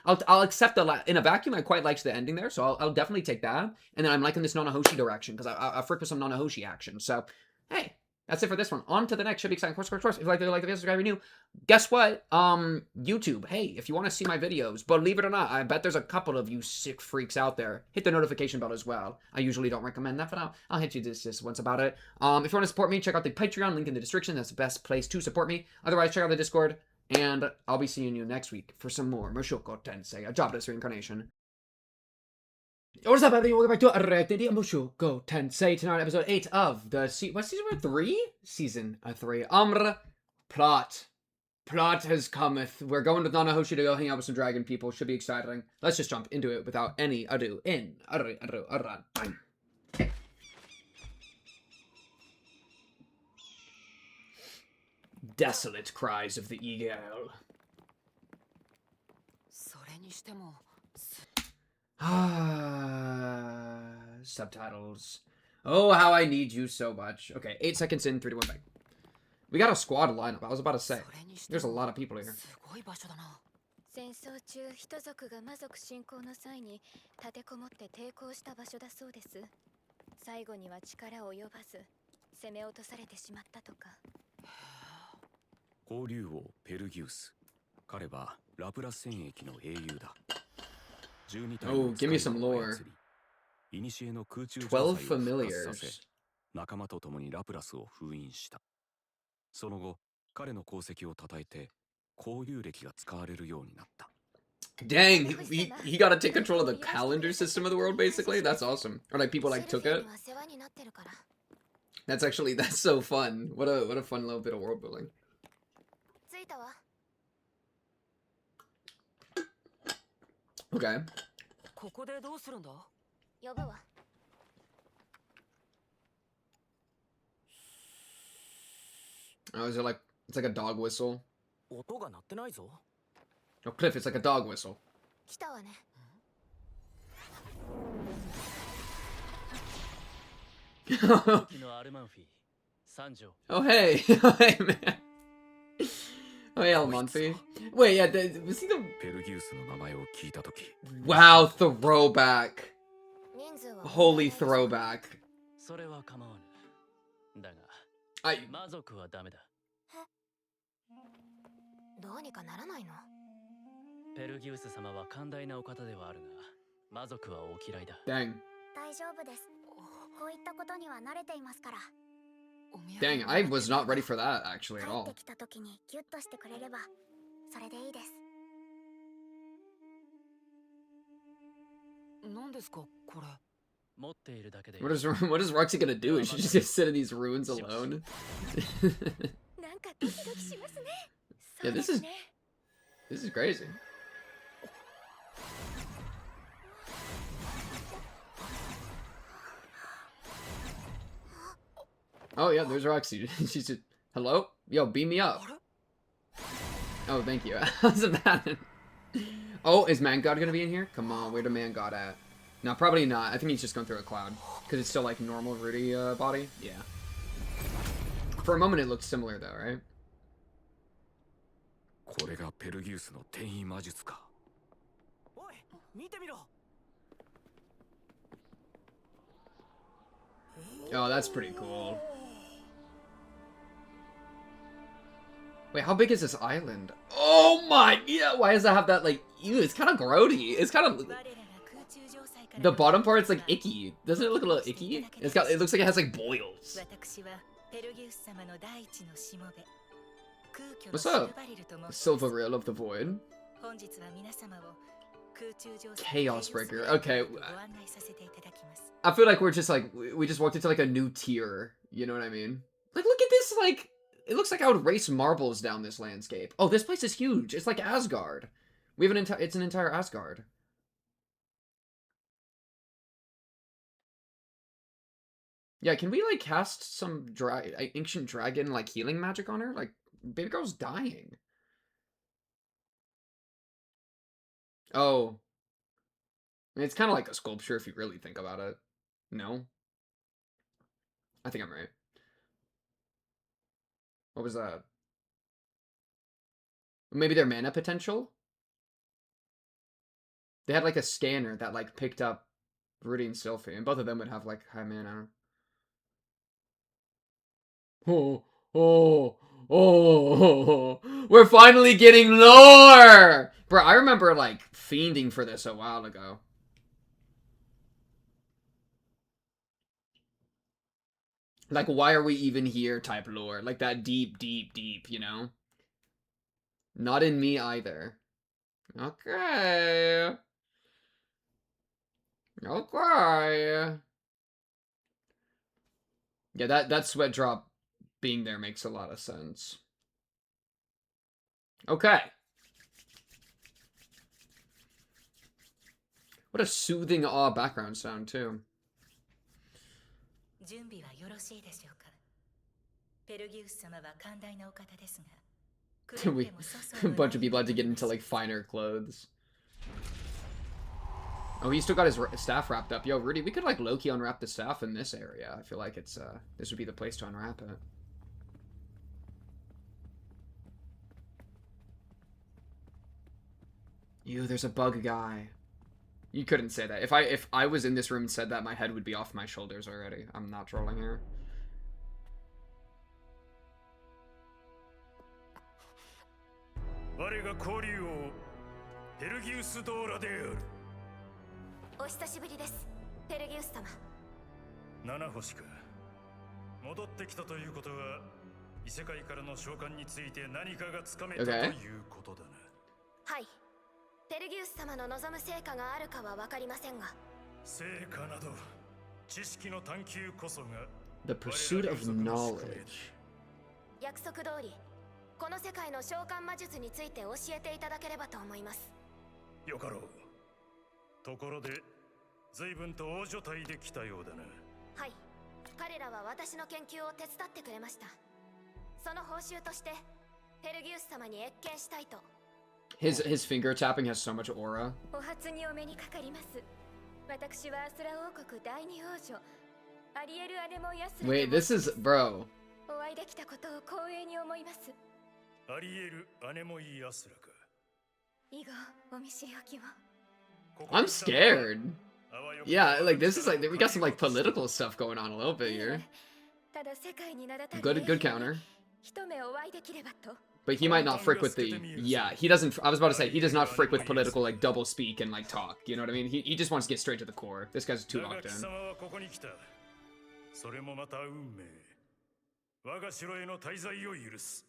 I'll accept in a vacuum, I quite liked the ending there, so I'll definitely take that. And then I'm liking this Nanahoshi direction, because I frick with some Nanahoshi action, so, hey, That's it for this one. On to the next. Should be exciting. Of course. If you like the video, subscribe, new. Guess what? YouTube. Hey, if you want to see my videos, believe it or not, I bet there's a couple of you sick freaks out there. Hit the notification bell as well. I usually don't recommend that, but I'll hit you this once about it. If you want to support me, check out the Patreon link in the description. That's the best place to support me. Otherwise, check out the Discord, and I'll be seeing you next week for some more Mushoku Tensei, a jobless reincarnation. What's up, everybody? Welcome back to Reacting Mushoku Tensei. Tonight, episode 8 of the what season 3? Season 3. Plot. Plot has cometh. We're going to Nanahoshi to go hang out with some dragon people. Should be exciting. Let's just jump into it without any ado. Desolate cries of the eagle. それにしても Subtitles. Oh, how I need you so much. Okay, 8 seconds in, 3, 2, 1, bang. We got a squad lineup. I was about to say. There's a lot of people here. すごい場所だな。戦争中人族が魔族侵攻の際に立てこもって抵抗した場所だそうです。最後には力及ばず攻め落とされてしまったとか。交流王ペルギウス。彼はラプラス戦役の英雄だ。12体 Oh, give me some lore. 古の空中12 familiars. 仲間と共にラプラスを封印した。その後、彼の功績を称えて交流歴が使われるようになった。Dang, he got to take control of the calendar system of the world, basically? That's awesome. Or like people like took it. That's so fun. What a fun little bit of world building. Okay. ここでどうするんだ？呼ぶわ。Oh, is it like, it's like a dog whistle? 音が鳴ってないぞ。 Oh, Cliff, it's like a dog whistle. 来たわね。Oh, hey. Hey, man. Oh, hey, Almonte. Wait, yeah, was he the... ペルギウスの名前を聞いたとき。Wow, throwback. Holy throwback. それは構わぬ。だが、I... 魔族はダメだ。どうにかならないの？ペルギウス様は寛大なお方ではあるが、魔族はお嫌いだ。Dang. 大丈夫です。こういったことには慣れていますから。 Dang, I was not ready for that, actually, at 帰っ all. てきた時にギュッとしてくれればそれでいいです。何ですかこれ？持っているだけで。What is Roxy gonna do? Is she just gonna sit in these ruins alone? なんかドキドキしますね。 Yeah, this is crazy. Oh yeah, there's Roxy. She's just, hello? Yo, beam me up. Oh, thank you. How's it bad? Oh, is Man God gonna be in here? Come on, where the Man God at? No, probably not. I think he's just going through a cloud. Because it's still like normal Rudy body. Yeah. For a moment it looked similar though, right? これがペルギウスの転移魔術か。おい、見てみろ。 Oh, that's pretty cool. Wait, how big is this island? Oh my, yeah, why does it have that, like, ew, it's kind of grody. It's kind of, the bottom part's like icky. Doesn't it look a little icky? It looks like it has like boils. What's up? Silver Rail of the Void. Chaos Breaker. Okay. I feel like we're just like, we just walked into like a new tier. You know what I mean? Like, look at this, like, it looks like I would race marbles down this landscape. Oh, this place is huge. It's like Asgard. We have it's an entire Asgard. Yeah, can we like cast some ancient dragon like healing magic on her? Like, baby girl's dying. Oh. I mean, it's kind of like a sculpture if you really think about it. No? I think I'm right. What was that? Maybe their mana potential? They had like a scanner that like picked up Rudy and Sylphie, and both of them would have like high mana. Oh, oh, oh. We're finally getting lore! Bro, I remember, like, fiending for this a while ago. Like, why are we even here type lore. Like, that deep, deep, deep, you know? Not in me either. Okay. Okay. Yeah, that sweat drop being there makes a lot of sense. Okay. What a soothing awe background sound, too. 準備はよろしいでしょうか。ペルギウス様は寛大なお方ですが、We, a bunch of people had to get into, like, finer clothes. Oh, he still got his staff wrapped up. Yo, Rudy, we could, like, low-key unwrap the staff in this area. I feel like it's, this would be the place to unwrap it. Ew, there's a bug guy. You couldn't say that. If I was in this room and said that, my head would be off my shoulders already. I'm not trolling here. 我が交流王ペルギウス・ドーラである。お久しぶりです、ペルギウス様。七星か。戻ってきたということは異世界からの召喚について何かがつかめたということだな。はい、ペルギウス様の望む成果があるかは分かりませんが、成果など知識の探求こそが The pursuit of knowledge. 約束通りこの世界の召喚魔術について教えていただければと思います。よかろう。ところで随分と大所帯で来たようだな。はい、彼らは私の研究を手伝ってくれました。その報酬としてペルギウス様に謁見したいと。His finger tapping has so much aura. お初にお目にかかります。私はアスラ王国第二王女アリエル・アネモイアスラ。 Wait, this is bro. お会いできたことを光栄に思います。アリエル・アネモイアスラか。以後お見知りおきを。I'm scared. Yeah, like this is like we got some like political stuff going on a little bit here. Good counter. But he might not frick with the he doesn't. I was about to say he does not frick with political like double speak and like talk. You know what I mean? He just wants to get straight to the core. This guy's too locked in. それもまた運命。我が城への滞在を許す。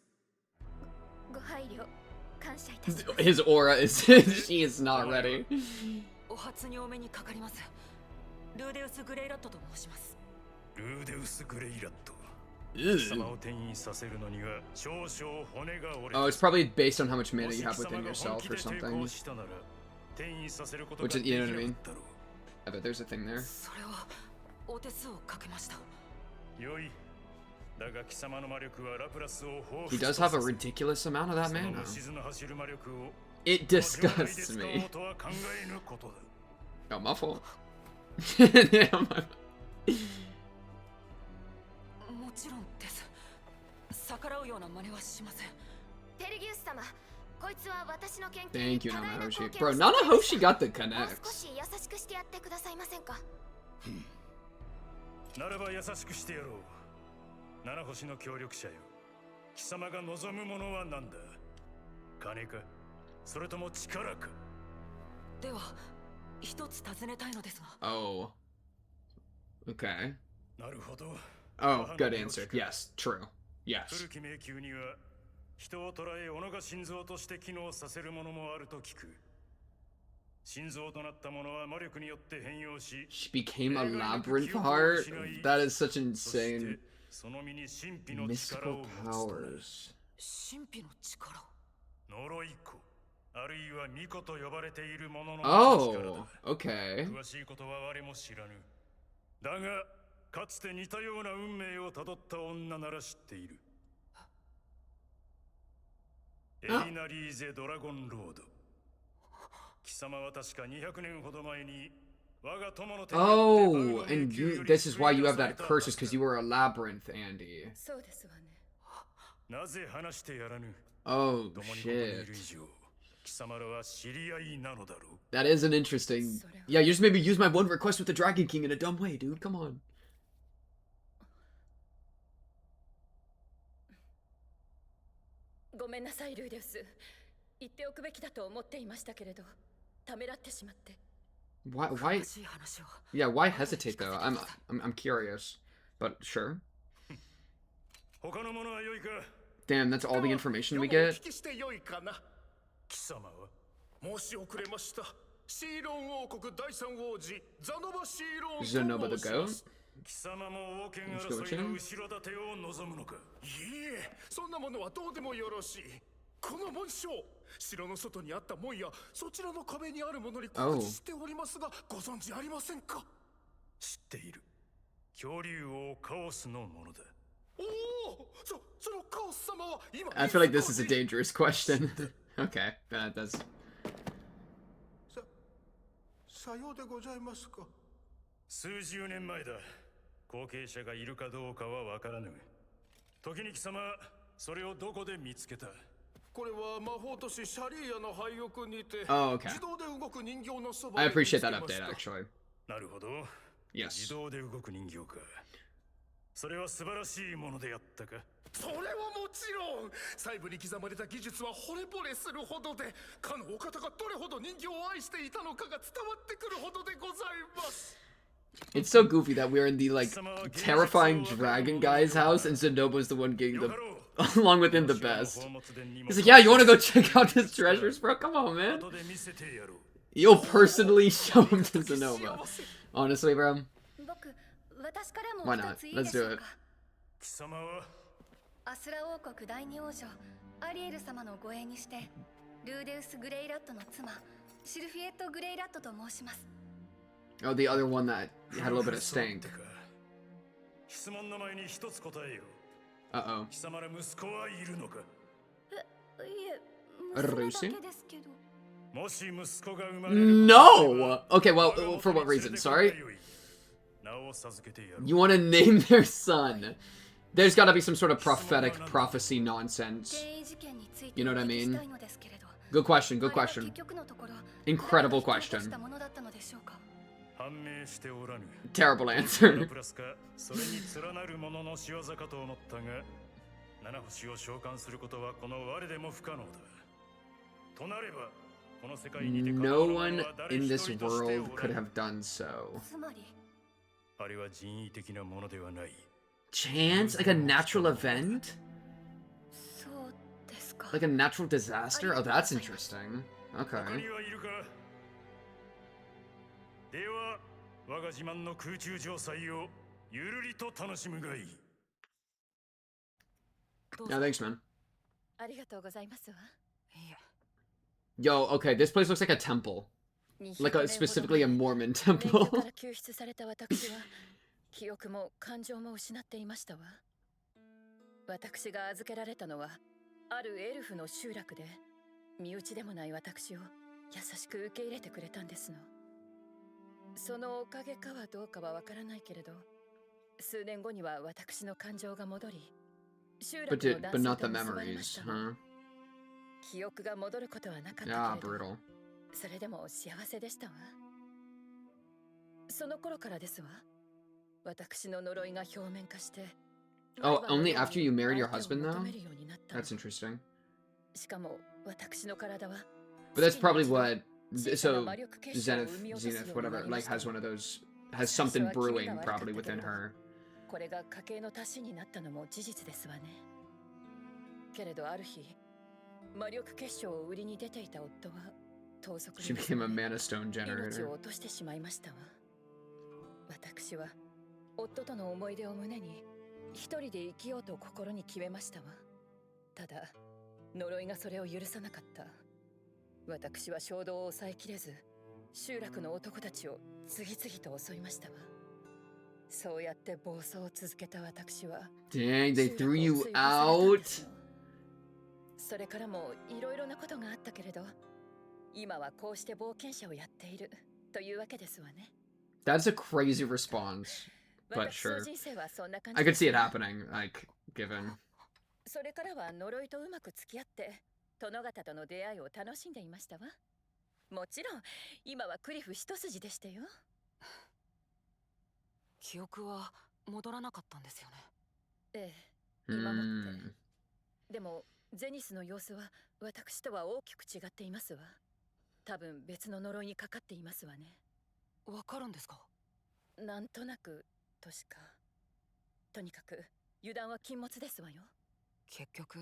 ご配慮感謝いたします。 His aura is she is not ready. お初にお目にかかります。ルーデウス・グレイラットと申します。ルーデウス・グレイラット。 Ew. 貴様を転移させるのには少々骨が折れ。 Oh, it's probably based on how much mana you have within yourself or something. 転移させること Which が is, でき you な know か what I っ mean? たろう。 I bet there's a thing there. それはお手数をかけました。よい。だが貴様の魔力はラプラスを彷彿 He does have a ridiculous amount of that その mana. 虫の走る魔力を It disgusts me. とは考えぬことだ。 Oh, my fault. Yeah, my... もちろんです。逆らうような真似はしません。ペルギウス様、こいつは私の研究 Thank に you, 多大な貢 Nanahoshi. 献 Bro, をしてくれました。 Nanahoshi got the もう少 connects. し優しくしてやってくださいませんか。ならば優しくしてやろう。七星の協力者よ。貴様が望むものは何だ。金か、それとも力か。では、一つ尋ねたいのですが。 Oh. Okay. なるほど。 Oh, good answer. Yes, true. Yes. 古き迷宮には人を捉え己が心臓として機能させるものもあると聞く。心臓となったものは魔力によって変容し、 She became a labyrinth heart? That is such insane その身に神秘の力 mystical を持つとな。 powers. 神秘の力。呪い子、あるいは巫女と呼ばれているものの力 Oh, だ。 okay. 詳しいことは我も知らぬ。だが、かつて似たような運命をたどった女なら知っている。エリナリーゼ・ドラゴンロード。貴様は確か200年ほど前に我が友の手によって Oh, バグの and 迷宮 you, より this is why you have 救い出され that た curse, is because you were a labyrinth, Andy. そうですわね。なぜ話してやらぬ。 Oh, 共にここにいる shit. 以上、貴様らは知り合いなのだろう。 That is an interesting... Yeah, you just made me use my one request with the Dragon King in a dumb way, dude. Come on. ごめんなさいルーデウス。言っておくべきだと思っていましたけれど、ためらってしまって。Why? Yeah, why hesitate though? I'm curious, but sure. Damn, that's all the information we get. 貴様は申し遅れました。シーロン王国第三王子ザノバシーロン Zanova the と申しま goat. す。貴様も王権争いの後ろ盾を望むのか。いいえ、そんなものはどうでもよろしい。この紋章、城の外にあった門やそちらの壁にあるものに告知しておりますが、ご存知ありませんか。知っている。恐竜王カオスのものだ。おお、そのカオス様は今。I feel like this is a dangerous question. Okay, that's. さようでございますか。数十年前だ。後継者がいるかどうかはわからぬ。時に貴様、それをどこで見つけた。これは魔法都市シャリーヤの廃屋にて、 Oh, okay. 自動で動く人形のそば I で appreciate that 見つけ update ました。 actually. なるほど。Yes. 自動で動く人形か。それは素晴らしいものであったか。それはもちろん、細部に刻まれた技術は惚れ惚れするほどで、かのお方がどれほど人形を愛していたのかが伝わってくるほどでございます。 It's so goofy that we're in the like terrifying dragon guy's house and Zenoba's the one getting the along with him the best. He's like, yeah, you want to go check out his treasures, bro? Come on, man. You'll personally show him to Zenova. Honestly, bro. Why not? Let's do it. 貴様はアスラ王国第二王女アリエル様の護衛にして、ルーデウス・グレイラットの妻シルフィエット・グレイラットと申します。 Oh, the other one that had a little bit of stank. 質問の前に一つ答えよ。Uh-oh. 貴様ら息子はいるのか。いえ、娘だけですけど。もし息子が生まれる。No! Okay, well, for what reason? Sorry? You want to name their son? There's got to be some sort of prophetic prophecy nonsense. You know what I mean? Good question, good question. Incredible question. Terrible answer. それに連なるものの仕業かと思ったが、七星を召喚することはこの我でも不可能だ。となれば、この世界にて No one in this world could have done so. あれは人為的なものではない。 Chance? Like a natural event? Like a natural disaster? Oh, that's interesting. Okay. 他にはいるか。では、我が自慢の空中城塞をゆるりと楽しむがいい。Yeah, thanks, man. ありがとうございますわ。 Yo, okay, this place looks like a temple. Like specifically a Mormon temple. 救出された私は記憶も感情も失っていましたわ。私が預けられたのはあるエルフの集落で、身内でもない私を優しく受け入れてくれたんですの。そのおかげかはどうかはわからないけれど、数年後には私の感情が戻り、集落の男性と結ばれましたわ。記憶が戻ることはなかったけれど、それでも幸せでしたわ。その頃からですわ。私の呪いが表面化して。Oh, only after you married your husband, though? That's interesting. しかも私の体は。But that's probably what. So Zenith, whatever, like has one of those, has something brewing probably within her. これが家計の足しになったのも事実ですわね。けれどある日、魔力結晶を売りに出ていた夫は。She became a mana stone generator. 命を落としてしまいましたわ。私は夫との思い出を胸に一人で生きようと心に決めましたわ。ただ呪いがそれを許さなかった。私は衝動を抑えきれず、集落の男たちを次々と襲いましたわ。そうやって暴走を続けた私は。Dang, they threw you out. それからもいろいろなことがあったけれど。今はこうして冒険者をやっているというわけですわね。That's a crazy response, but sure. I could see it happening, like, given. それからは呪いとうまく付き合って、殿方との出会いを楽しんでいましたわ。もちろん、今はクリフ一筋でしたよ。記憶は戻らなかったんですよね。ええ、今もって。でも、ゼニスの様子は私とは大きく違っていますわ。多分別の呪いにかかっていますわね。わかるんですか？なんとなくとしか。とにかく油断は禁物ですわよ。結局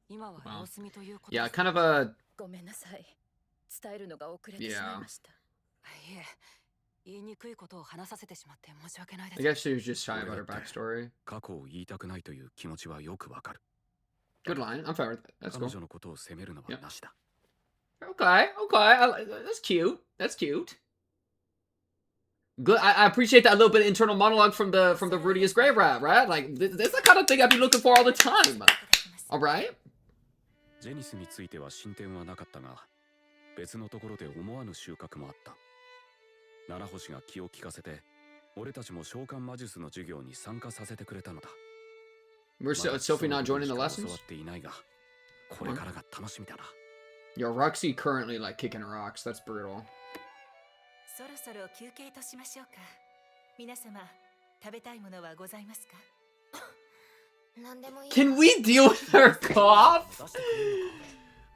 今は様子見ということ Yeah, です。 kind of a ごめんなさい。伝えるのが遅れてしまいました。いえ、言いにくいことを話させてしまって申し訳ないで I す。 guess she was just shy about her backstory. 過去を言いたくないという気持ちはよくわかる。 Good line. I'm fine with that. That's 彼 cool. 女のことを責めるのはなしだ。 Okay, okay. That's cute. That's cute. Good. I appreciate that little bit of internal monologue from the Rudius Grave Rat, right? Like this is the kind of thing I'd be looking for all the time. All right. ジェニスについては進展はなかったが、別のところで思わぬ収穫もあった。七星が気を利かせて、俺たちも召喚魔術の授業に参加させてくれたのだ。 We're Sophie not joining the 教 lessons? わっていないが、これからが楽しみだな。 Yo, Roxy currently like kicking rocks. That's brutal. そろそろ休憩としましょうか。皆様、食べたいものはございますか？ Can we deal with her cough?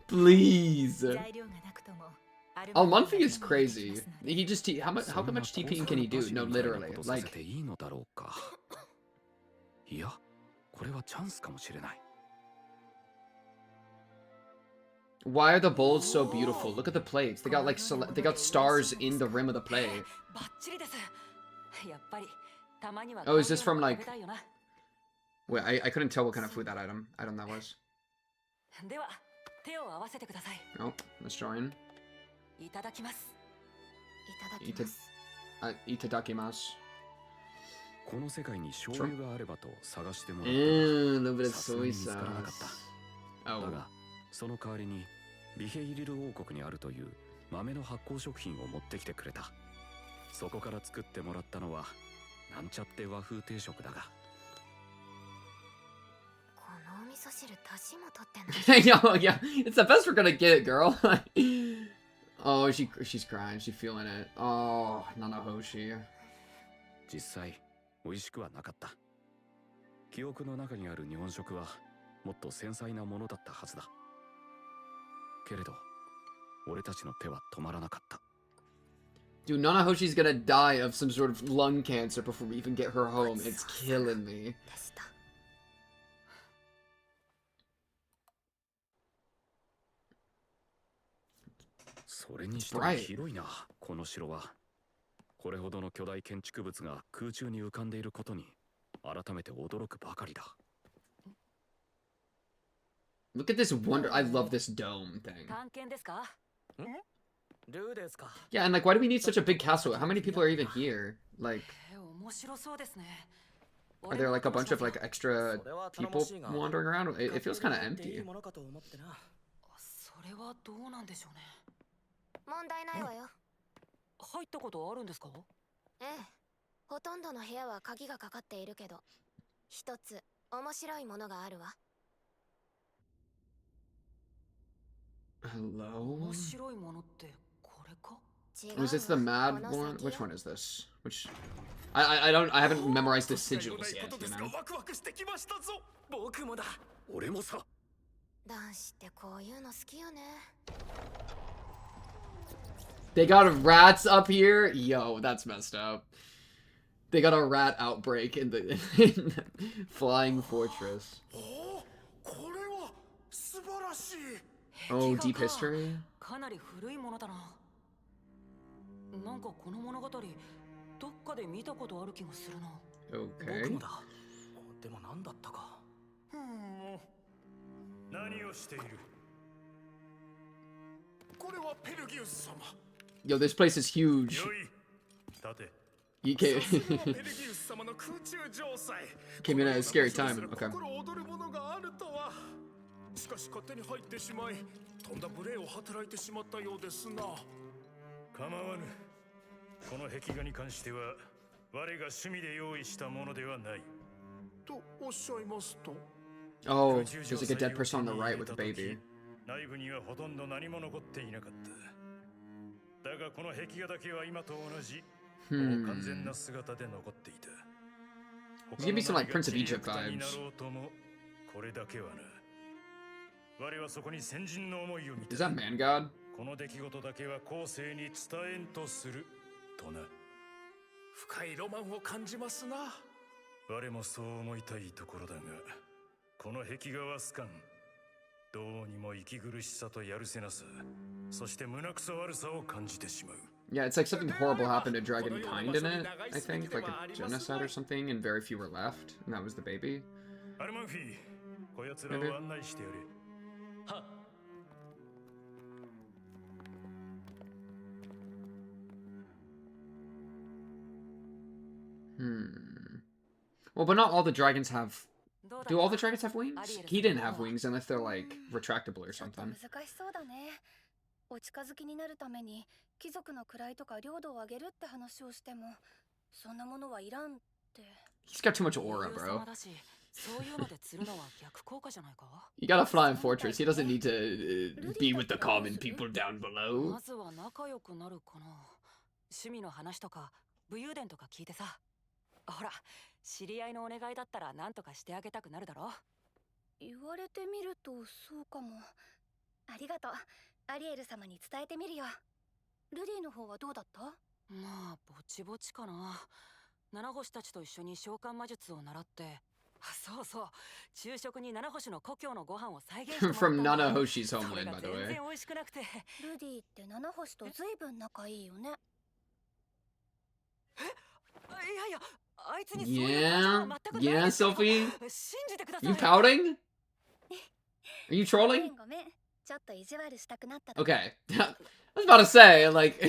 Please. 材料がなくとも Almanfi is crazy. He just how much TPing can he do? No, literally. さ Like せていいのだろうか。いや、これはチャンスかもしれない。 why are the bowls so beautiful? Look at the plates. They got like they got stars in the rim of the plate. バッチリです。やっぱりたまには Oh, is this from 食べ like たいよな。 Wait, I couldn't tell what kind of food that item that was. では手を合わせてください。 Oh, let's join. いただきます。 Itadakimasu. この世界に醤油があればと探してもらった A little bit が、 of さすが soy に見つからなかっ sauce. た。だ Oh. が、その代わりにビヘイリル王国にあるという豆の発酵食品を持ってきてくれた。そこから作ってもらったのはなんちゃって和風定食だが。 Yo, yeah, it's the best we're gonna get, girl. Oh, she's crying. She's feeling it. Oh, Nanahoshi. 実際美味しくはなかった。記憶の中にある日本食はもっと繊細なものだったはずだ。けれど俺たちの手は止まらなかった。 Dude, Nanahoshi's gonna die of some sort of lung cancer before we even get her home. It's killing me. それにしても広いな、この城は。これほどの巨大建築物が空中に浮かんでいることに改めて驚くばかりだ。 Look at this wonder. I love this dome thing. 探検ですか？ Yeah, and like, why do we need such a big castle? How many people are even here? Like, 面白そうですね。 are there like a bunch of like extra people wandering around? It feels kind of empty. それはどうなんでしょうね。問題ないわよ。入ったことあるんですか？ええ。ほとんどの部屋は鍵がかかっているけど、一つ面白いものがあるわ。 Hello? 面白いものってこれか？ Is this the mad one? Which one is this? Which I haven't memorized the sigils yet, you know? 僕もだ。俺もさ。男子ってこういうの好きよね。 They got rats up here? Yo, that's messed up. They got a rat outbreak in the Flying Fortress. Oh, deep history? かなり古いものだな。なんかこの物語、どっかで見たことある気がするな。 Okay. 僕もだ。でも何だったか。何をしている？これはペルギウス様。 Yo, this place is huge. よい。立て。 You came, came in at a scary time. Okay. しかし勝手に入ってしまい、とんだ無礼を働いてしまったようですな。構わぬ。この壁画に関しては我が趣味で用意したものではない。とおっしゃいますと？ Oh, there's like a dead person on the right with a baby. 内部にはほとんど何も残っていなかった。だがこの壁画だけは今と同じ。 完全な姿で残っていた。 He's giving me some like Prince of Egypt vibes. これだけはな。我はそこに先人の思いを見 Is た。 that man god? この出来事だけは後世に伝えんとするとな。深いロマンを感じますな。我もそう思いたいところだが、この壁画はすかん。どうにも息苦しさとやるせなさ、そして胸くそ悪さを感じてしまう。 Yeah, it's like something horrible happened to dragonkind in it, I think. Like a genocide or something, and very few were left. And that was the baby. アルマンフィー、こやつらを案内してやれ。はっ。 Well, but not all the dragons have... Do all the dragons have wings? He didn't have wings unless they're, like, retractable or something. 難しそうだね。お近づきになるために貴族の位とか領土を上げるって話をしても、そんなものはいらんって。 He's got too much aura, bro. そういうので釣るのは逆効果じゃないか。 You got a flying fortress. He doesn't need to be with the common people down below. まずは仲良くなるかな。趣味の話とか武勇伝とか聞いてさ。ほら、知り合いのお願いだったら何とかしてあげたくなるだろ。言われてみるとそうかも。ありがとう。アリエル様に伝えてみるよ。ルディの方はどうだった？まあぼちぼちかな。七星たちと一緒に召喚魔術を習って、そうそう、昼食に七星の故郷のご飯を再現してもらったんだ。 From Nanahoshi's homeland, by the 全 way. 然美味しくなくて。ルディって七星とずいぶん仲いいよね。いやいや、あいつにそういう感情は全くない Yeah, ですよ。 Sophie? 信じてください。 You pouting? Are you trolling? ごめん。ちょっと意地悪したくなっただけ。 Okay. I was about to say, like,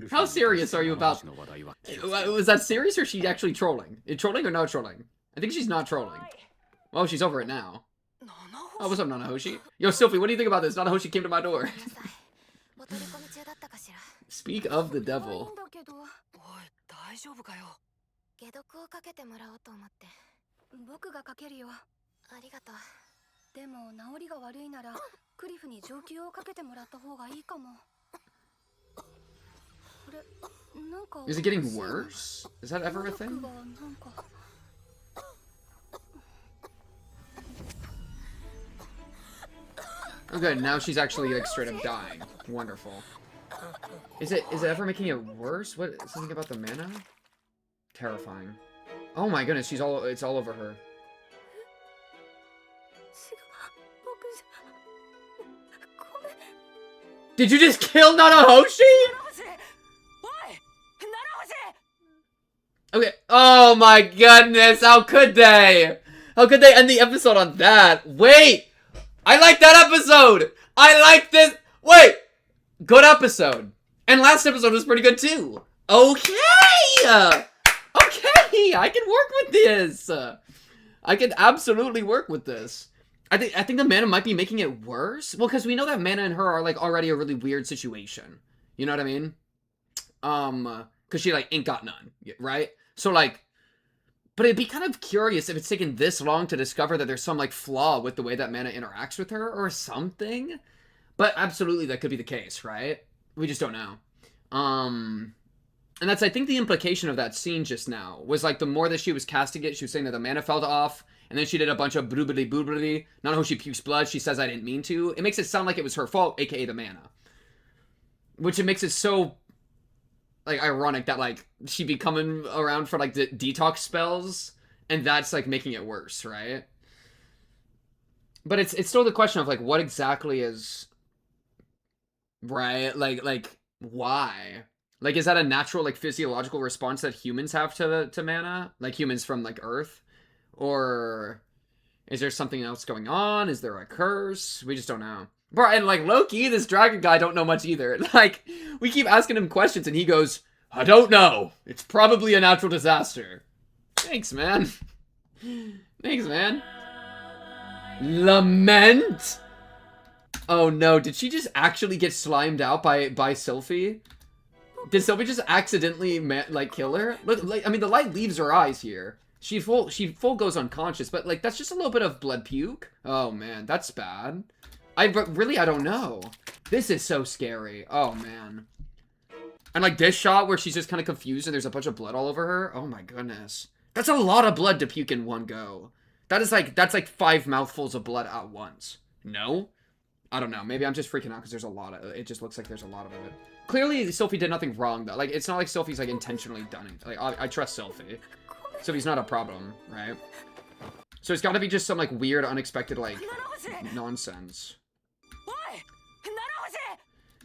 how serious are you about... Was that serious or is she actually trolling? Is trolling or not trolling? I think she's not trolling. Oh, she's over it now. Oh, what's up, Nanahoshi? Yo, Sophie, what do you think about this? Nanahoshi came to my door. Speak of the devil. おい、大丈夫かよ。解毒をかけてもらおうと思って。僕がかけるよ。ありがとう。でも治りが悪いならクリフに上級をかけてもらった方がいいかも。これなんか Is it getting worse? Is that ever a thing? Oh good, now she's actually like straight up dying. Wonderful. Is it ever making it worse? What, something about the mana? Terrifying. Oh my goodness, it's all over her. Did you just kill Nanahoshi? Okay. Oh my goodness, how could they? How could they end the episode on that? Wait! I like that episode! I like this! Wait! Good episode. And last episode was pretty good too. Okay! Okay, I can work with this. I can absolutely work with this. I think the mana might be making it worse. Well, because we know that mana and her are like already a really weird situation. You know what I mean? Because she like ain't got none, right? So like, but it'd be kind of curious if it's taken this long to discover that there's some like flaw with the way that mana interacts with her or something. But absolutely that could be the case, right? We just don't know. And that's, I think, the implication of that scene just now was like the more that she was casting it, she was saying that the mana fell off, and then she did a bunch of broobity boobity. Not how she pukes blood, she says I didn't mean to. It makes it sound like it was her fault, aka the mana. Which it makes it so like ironic that like she'd be coming around for like the detox spells, and that's like making it worse, right? But it's still the question of like what exactly is right, like why? Like, is that a natural, like, physiological response that humans have to mana? Like, humans from, like, Earth? Or is there something else going on? Is there a curse? We just don't know. Bro, and, like, low-key, this dragon guy don't know much either. Like, we keep asking him questions, and he goes, I don't know. It's probably a natural disaster. Thanks, man. Thanks, man. Lament? Oh, no. Did she just actually get slimed out by Sylphie? Did Sylvie just accidentally, like, kill her? Look, like, I mean, the light leaves her eyes here. She full goes unconscious, but, like, that's just a little bit of blood puke. Oh, man, that's bad. But really, I don't know. This is so scary. Oh, man. And, like, this shot where she's just kind of confused and there's a bunch of blood all over her. Oh, my goodness. That's a lot of blood to puke in one go. That's like 5 mouthfuls of blood at once. No? I don't know. Maybe I'm just freaking out because there's a lot of it. Just looks like there's a lot of it. Clearly, Sylphie did nothing wrong, though. Like, it's not like Sylphie's, like, intentionally done it. Like, I trust Sylphie. Sylphie's not a problem, right? So it's gotta be just some, like, weird, unexpected, like, nonsense.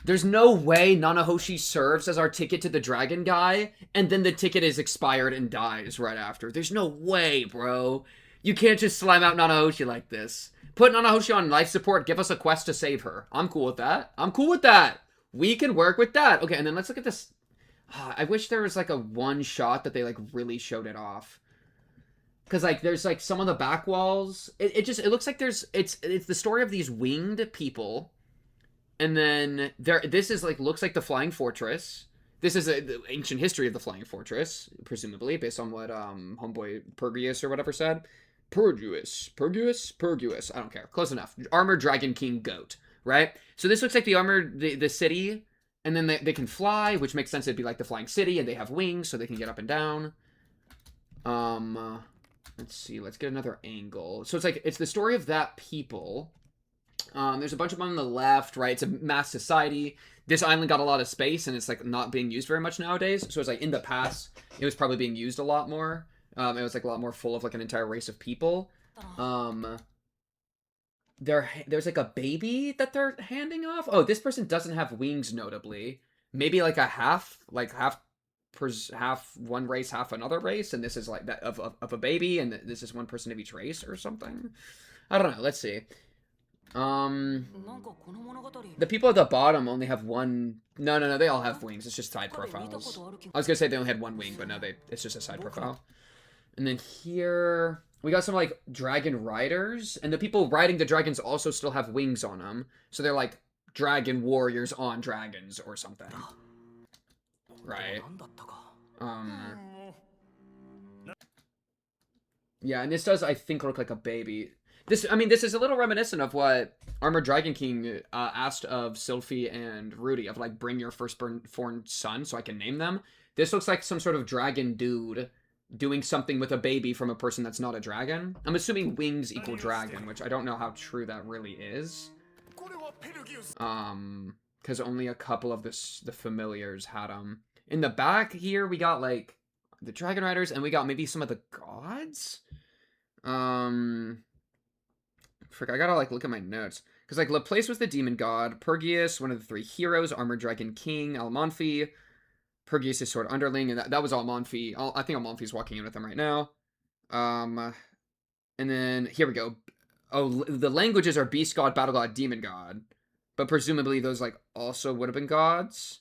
There's no way Nanahoshi serves as our ticket to the dragon guy, and then the ticket is expired and dies right after. There's no way, bro. You can't just slime out Nanahoshi like this. Put Nanahoshi on life support, give us a quest to save her. I'm cool with that. I'm cool with that. We can work with that. Okay, and then let's look at this. I wish there was, like, a one shot that they, like, really showed it off. Because, like, there's, like, some of the back walls. It looks like there's, it's the story of these winged people. And then, this is, like, looks like the Flying Fortress. This is the ancient history of the Flying Fortress, presumably, based on what, homeboy Perugius or whatever said. Perugius. I don't care. Close enough. Armored Dragon King Goat, right? So this looks like the city, and then they can fly, which makes sense. It'd be like the Flying City, and they have wings, so they can get up and down. Let's see. Let's get another angle. So it's like, it's the story of that people. There's a bunch of them on the left, right? It's a mass society. This island got a lot of space, and it's, like, not being used very much nowadays. So it's, like, in the past, it was probably being used a lot more. It was, like, a lot more full of, like, an entire race of people. There's, like, a baby that they're handing off. Oh, this person doesn't have wings, notably. Maybe, like, half one race, half another race, and this is, like, that of a baby, and this is one person of each race or something. I don't know. Let's see. The people at the bottom only have one. No, they all have wings. It's just side profiles. I was gonna say they only had one wing, but no, it's just a side profile. And then here we got some, like, dragon riders, and the people riding the dragons also still have wings on them, so they're like dragon warriors on dragons or something, right? Yeah, and this does, I think, look like a baby. This is a little reminiscent of what Armored Dragon King asked of Sylphie and Rudy, of, like, bring your firstborn son so I can name them. This looks like some sort of dragon dude doing something with a baby from a person that's not a dragon. I'm assuming wings equal dragon, which I don't know how true that really is. Because only a couple of the familiars had them. In the back here, we got, like, the dragon riders, and we got maybe some of the gods? Frick, I gotta, like, look at my notes. Because, like, Laplace was the demon god. Perugius, one of the three heroes. Armored Dragon King. Almonfi. Perugius' sword underling. And that was Almonfi. I think Almonfi's walking in with them right now. And then, here we go. Oh, the languages are beast god, battle god, demon god. But presumably those, like, also would have been gods.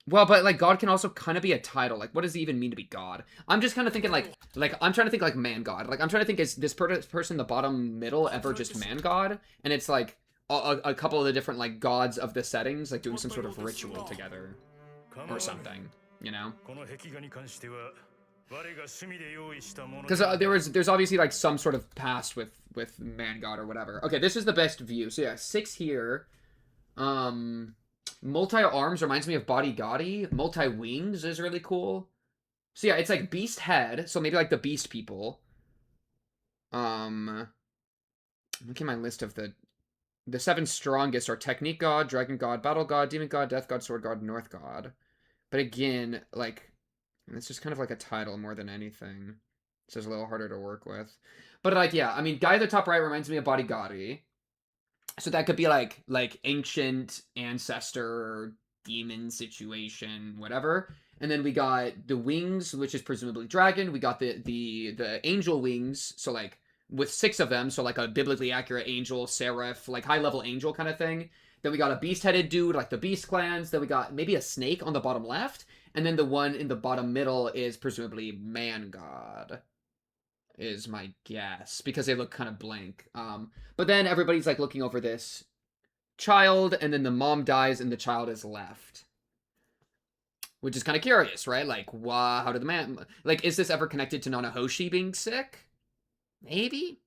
Well, but, like, God can also kind of be a title. Like, what does it even mean to be God? I'm just kind of thinking, like, I'm trying to think, like, man God. Like, I'm trying to think, is this person in the bottom middle ever just man God? And it's, like, a couple of the different, like, gods of the settings, like, doing some sort of ritual together. Or something, you know? Because there's obviously, like, some sort of past with man God or whatever. Okay, this is the best view. So, yeah, 6 here. Multi-arms reminds me of Body Gotti. Multi-wings is really cool. So yeah, it's like beast head. So maybe like the beast people. Look at my list of the 7 strongest are Technique God, Dragon God, Battle God, Demon God, Death God, Sword God, North God. But again, like, it's just kind of like a title more than anything. So it's a little harder to work with. But, like, yeah, I mean, guy at the top right reminds me of Body Gotti. So that could be like ancient ancestor demon situation, whatever. And then we got the wings, which is presumably dragon. We got the angel wings, so, like, with 6 of them, so, like, a biblically accurate angel, seraph, like, high level angel kind of thing. Then we got a beast headed dude, like the beast clans. Then we got maybe a snake on the bottom left, and then the one in the bottom middle is presumably man god. Is my guess, because they look kind of blank. But then everybody's, like, looking over this child, and then the mom dies and the child is left. Which is kind of curious, right? Like, how did the man... Like, is this ever connected to Nanahoshi being sick? Maybe?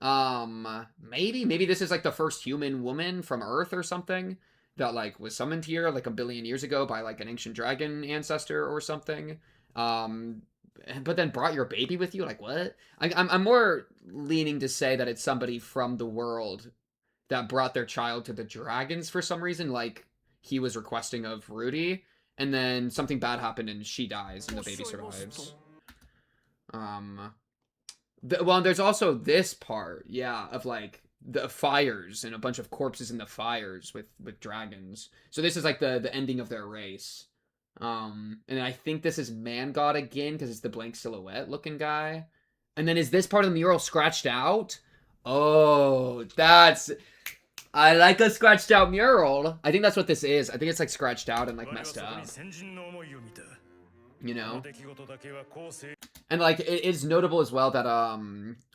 Maybe this is, like, the first human woman from Earth or something that, like, was summoned here, like, a billion years ago by, like, an ancient dragon ancestor or something. But then brought your baby with you? Like, what? I'm more leaning to say that it's somebody from the world that brought their child to the dragons for some reason, like he was requesting of Rudy, and then something bad happened and she dies and the baby survives. Well, there's also this part, yeah, of like the fires and a bunch of corpses in the fires with dragons. So this is like the ending of their race. And I think this is Man God again because it's the blank silhouette looking guy. And then is this part of the mural scratched out? Oh, I like a scratched out mural. I think that's what this is. I think it's like scratched out and like messed up. You know? And like it is notable as well that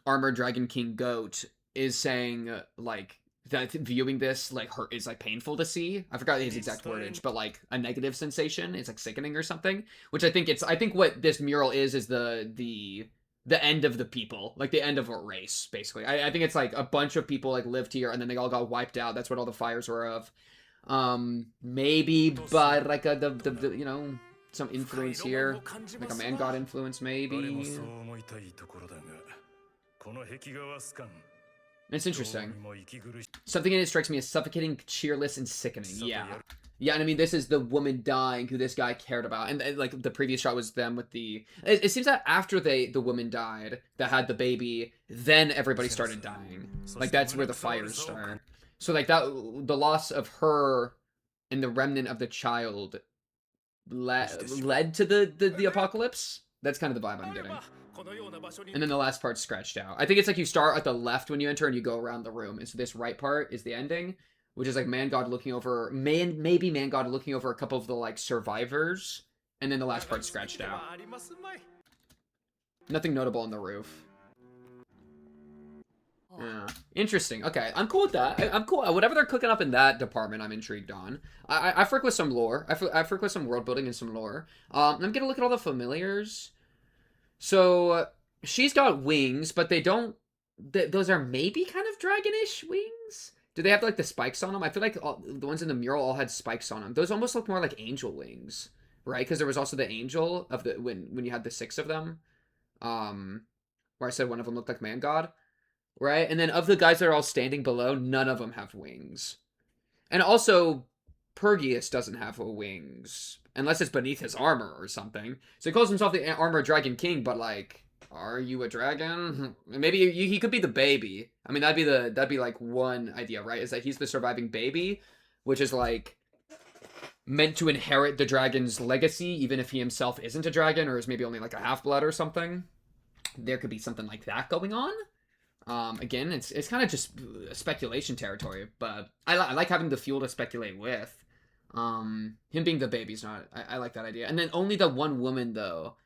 Armored Dragon King Goat is saying like that viewing this like is like painful to see. I forgot his exact wordage, but like a negative sensation. It's like sickening or something. Which I think what this mural is the end of the people, like the end of a race, basically. I think it's like a bunch of people like lived here and then they all got wiped out. That's what all the fires were of. Maybe, but like the you know, some influence here, like a Man God influence, maybe. It's interesting. Something in it strikes me as suffocating, cheerless, and sickening. Yeah. Yeah, and I mean, this is the woman dying who this guy cared about. And like, the previous shot was them with the... It seems that after the woman died, that had the baby, then everybody started dying. Like, that's where the fires start. So, like, the loss of her and the remnant of the child led to the apocalypse. That's kind of the vibe I'm getting. And then the last part's scratched out. I think it's like you start at the left when you enter and you go around the room. And so this right part is the ending, which is like Man God looking over, maybe Man God looking over a couple of the like survivors. And then the last part's scratched out. Nothing notable on the roof. Yeah. Interesting. Okay, I'm cool with that. I'm cool. Whatever they're cooking up in that department, I'm intrigued on. I frick with some lore. I frick with some world building and some lore. I'm gonna look at all the familiars. So, she's got wings, but they don't... those are maybe kind of dragonish wings? Do they have, like, the spikes on them? I feel like the ones in the mural all had spikes on them. Those almost look more like angel wings, right? Because there was also the angel of the... When you had the 6 of them. Where I said one of them looked like Man God. Right? And then of the guys that are all standing below, none of them have wings. And also, Perugius doesn't have wings. Unless it's beneath his armor or something. So he calls himself the Armored Dragon King, but like, are you a dragon? Maybe he could be the baby. I mean, that'd be like one idea, right? Is that he's the surviving baby, which is like meant to inherit the dragon's legacy, even if he himself isn't a dragon, or is maybe only like a half-blood or something. There could be something like that going on. Again, it's kind of just speculation territory, but I like having the fuel to speculate with. Him being the baby's not... I like that idea. And then only the one woman, though.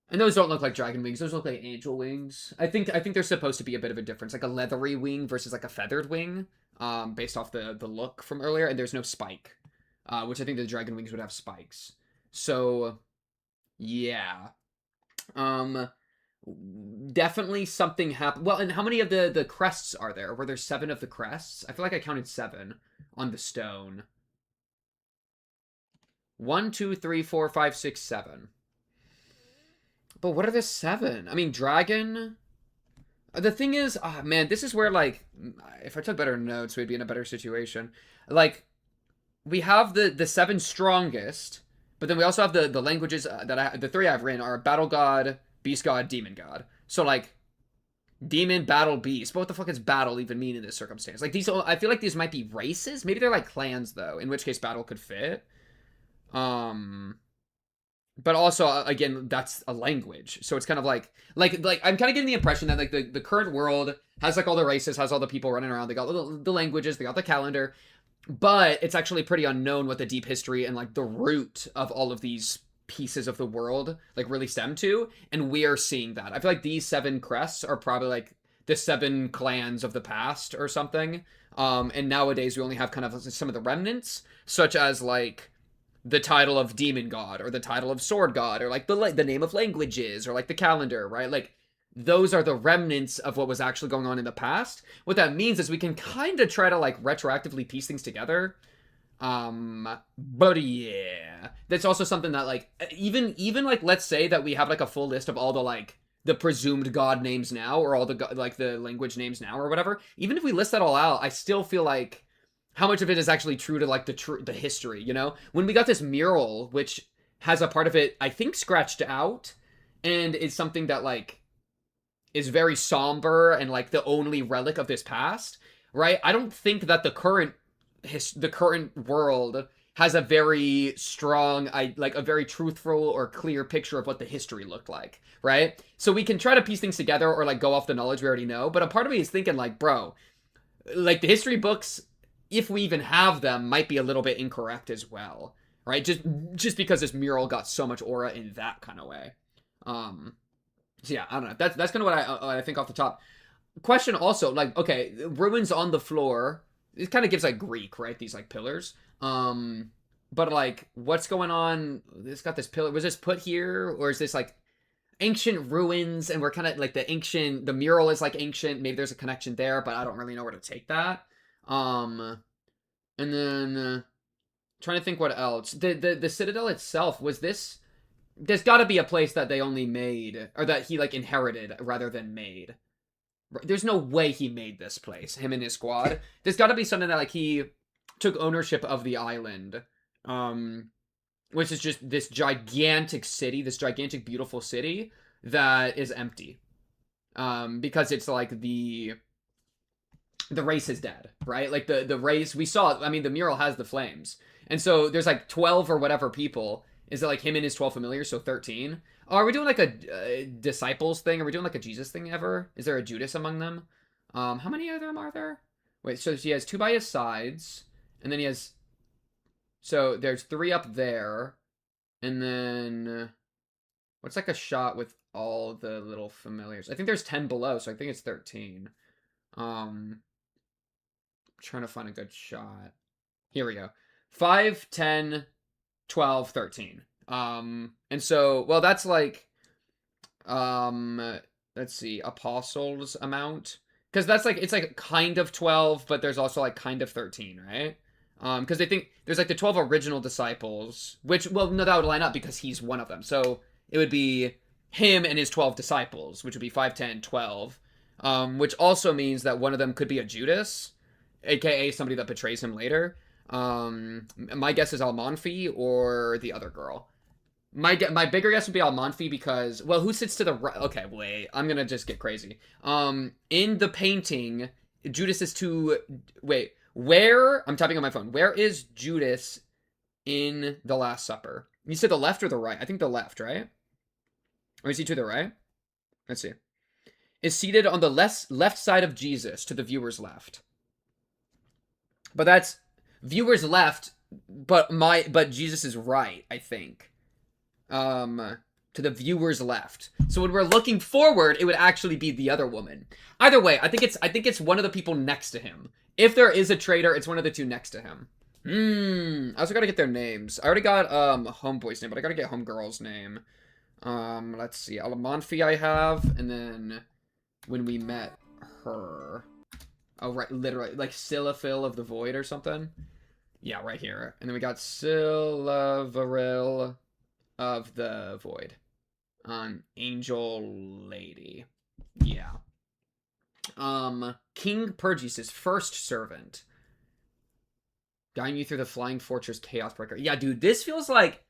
And those don't look like dragon wings. Those look like angel wings. I think there's supposed to be a bit of a difference. Like a leathery wing versus like a feathered wing. Based off the look from earlier. And there's no spike. Which I think the dragon wings would have spikes. So, yeah. Definitely something happened. Well, and how many of the crests are there? Were there 7 of the crests? I feel like I counted 7 on the stone. 1, 2, 3, 4, 5, 6, 7. But what are the 7? I mean, dragon. The thing is, man, this is where, like, if I took better notes, we'd be in a better situation. Like, we have the 7 strongest, but then we also have the languages that the 3 I've written are Battle God, Beast God, Demon God. So, like, Demon, Battle, Beast. But what the fuck does battle even mean in this circumstance? Like, I feel like these might be races. Maybe they're, like, clans, though, in which case battle could fit. But also, again, that's a language. So it's kind of like I'm kind of getting the impression that, like, the current world has, like, all the races, has all the people running around. They got the languages, they got the calendar. But it's actually pretty unknown what the deep history and, like, the root of all of these pieces of the world, like, really stem to. And we are seeing that. I feel like these 7 crests are probably, like, the 7 clans of the past or something. And nowadays we only have kind of some of the remnants, such as, like, the title of Demon God, or the title of Sword God, or, like, the name of languages, or, like, the calendar, right? Like, those are the remnants of what was actually going on in the past. What that means is we can kind of try to, like, retroactively piece things together. But yeah, that's also something that, like, even like, let's say that we have, like, a full list of all the, like, the presumed god names now, or all the like the language names now, or whatever. Even if we list that all out, I still feel like how much of it is actually true to like the history, you know? When we got this mural, which has a part of it, I think, scratched out, and is something that like is very somber and like the only relic of this past, right? I don't think that the current world has a very strong, a very truthful or clear picture of what the history looked like, right? So we can try to piece things together or like go off the knowledge we already know, but a part of me is thinking like, bro, like the history books, if we even have them, might be a little bit incorrect as well, right? Just because this mural got so much aura in that kind of way. So yeah, I don't know. That's kind of what I think off the top. Question also, like, okay, ruins on the floor. It kind of gives like Greek, right? These like pillars. But like, what's going on? It's got this pillar. Was this put here, or is this like ancient ruins? And we're kind of like the mural is like ancient. Maybe there's a connection there, but I don't really know where to take that. And then trying to think what else. The citadel itself, was this? There's got to be a place that they only made, or that he like inherited rather than made. There's no way he made this place, him and his squad. There's got to be something that like he took ownership of the island, which is just this gigantic city, this gigantic beautiful city that is empty, because it's like the race is dead, right? Like the race we saw. I mean, the mural has the flames, and so there's like 12 or whatever people. Is it like him and his 12 familiars, so 13? Oh, are we doing like a disciples thing? Are we doing like a Jesus thing ever? Is there a Judas among them? How many of them are there? Wait, so he has 2 by his sides, and then he has... So there's 3 up there, and then... What's like a shot with all the little familiars? I think there's 10 below, so I think it's 13. Trying to find a good shot. Here we go. 5, 10... 12, 13. And so, well, that's like, let's see, apostles amount. Because that's like, it's like kind of 12, but there's also like kind of 13, right? Because they think there's like the 12 original disciples, which, well, no, that would line up because he's one of them. So it would be him and his 12 disciples, which would be 5, 10, 12. Which also means that one of them could be a Judas, aka somebody that betrays him later. My guess is Almonfi or the other girl. My bigger guess would be Almonfi because, well, who sits to the right? Okay, wait, I'm gonna just get crazy. In the painting, Judas is to, wait, where, I'm typing on my phone, where is Judas in the Last Supper? You said the left or the right? I think the left, right? Or is he to the right? Let's see. Is seated on the left side of Jesus, to the viewer's left. But that's viewers left, but Jesus is right, I think. To the viewers left. So when we're looking forward, it would actually be the other woman. Either way, I think it's one of the people next to him. If there is a traitor, it's one of the 2 next to him. I also gotta get their names. I already got homeboy's name, but I gotta get homegirl's name. Let's see. Alamanfi I have, and then when we met her. Oh, right, literally, like Silaphil of the Void or something. Yeah, right here. And then we got Silavaril of the Void. Angel Lady. Yeah. King Perugius' first servant. Guiding you through the Flying Fortress Chaos Breaker. Yeah, dude, this feels like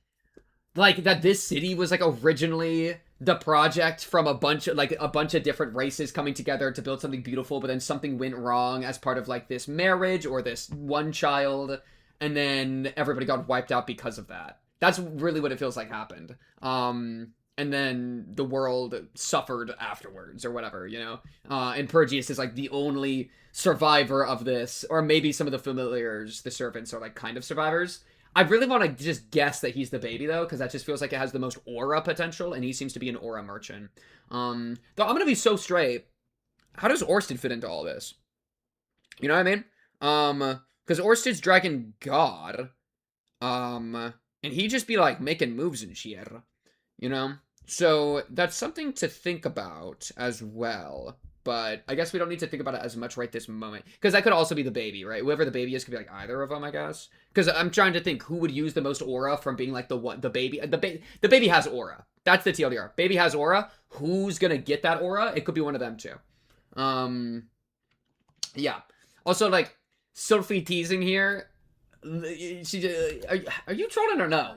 that this city was like originally the project from a bunch of different races coming together to build something beautiful, but then something went wrong as part of like this marriage or this one child, and then everybody got wiped out because of that. That's really what it feels like happened. And then the world suffered afterwards or whatever, you know? And Perugius is like the only survivor of this, or maybe some of the familiars, the servants, are like kind of survivors. I really want to just guess that he's the baby, though, because that just feels like it has the most aura potential, and he seems to be an aura merchant. Though I'm going to be so straight. How does Orsted fit into all this? You know what I mean? Because Orsted's Dragon God. And he just be, like, making moves and shit. You know? So, that's something to think about as well. But I guess we don't need to think about it as much right this moment. Because that could also be the baby, right? Whoever the baby is could be like either of them, I guess. Because I'm trying to think who would use the most aura from being like the baby. The baby has aura. That's the TLDR. Baby has aura. Who's gonna get that aura? It could be one of them too. Yeah. Also, like, Sophie teasing here. Are you trolling or no?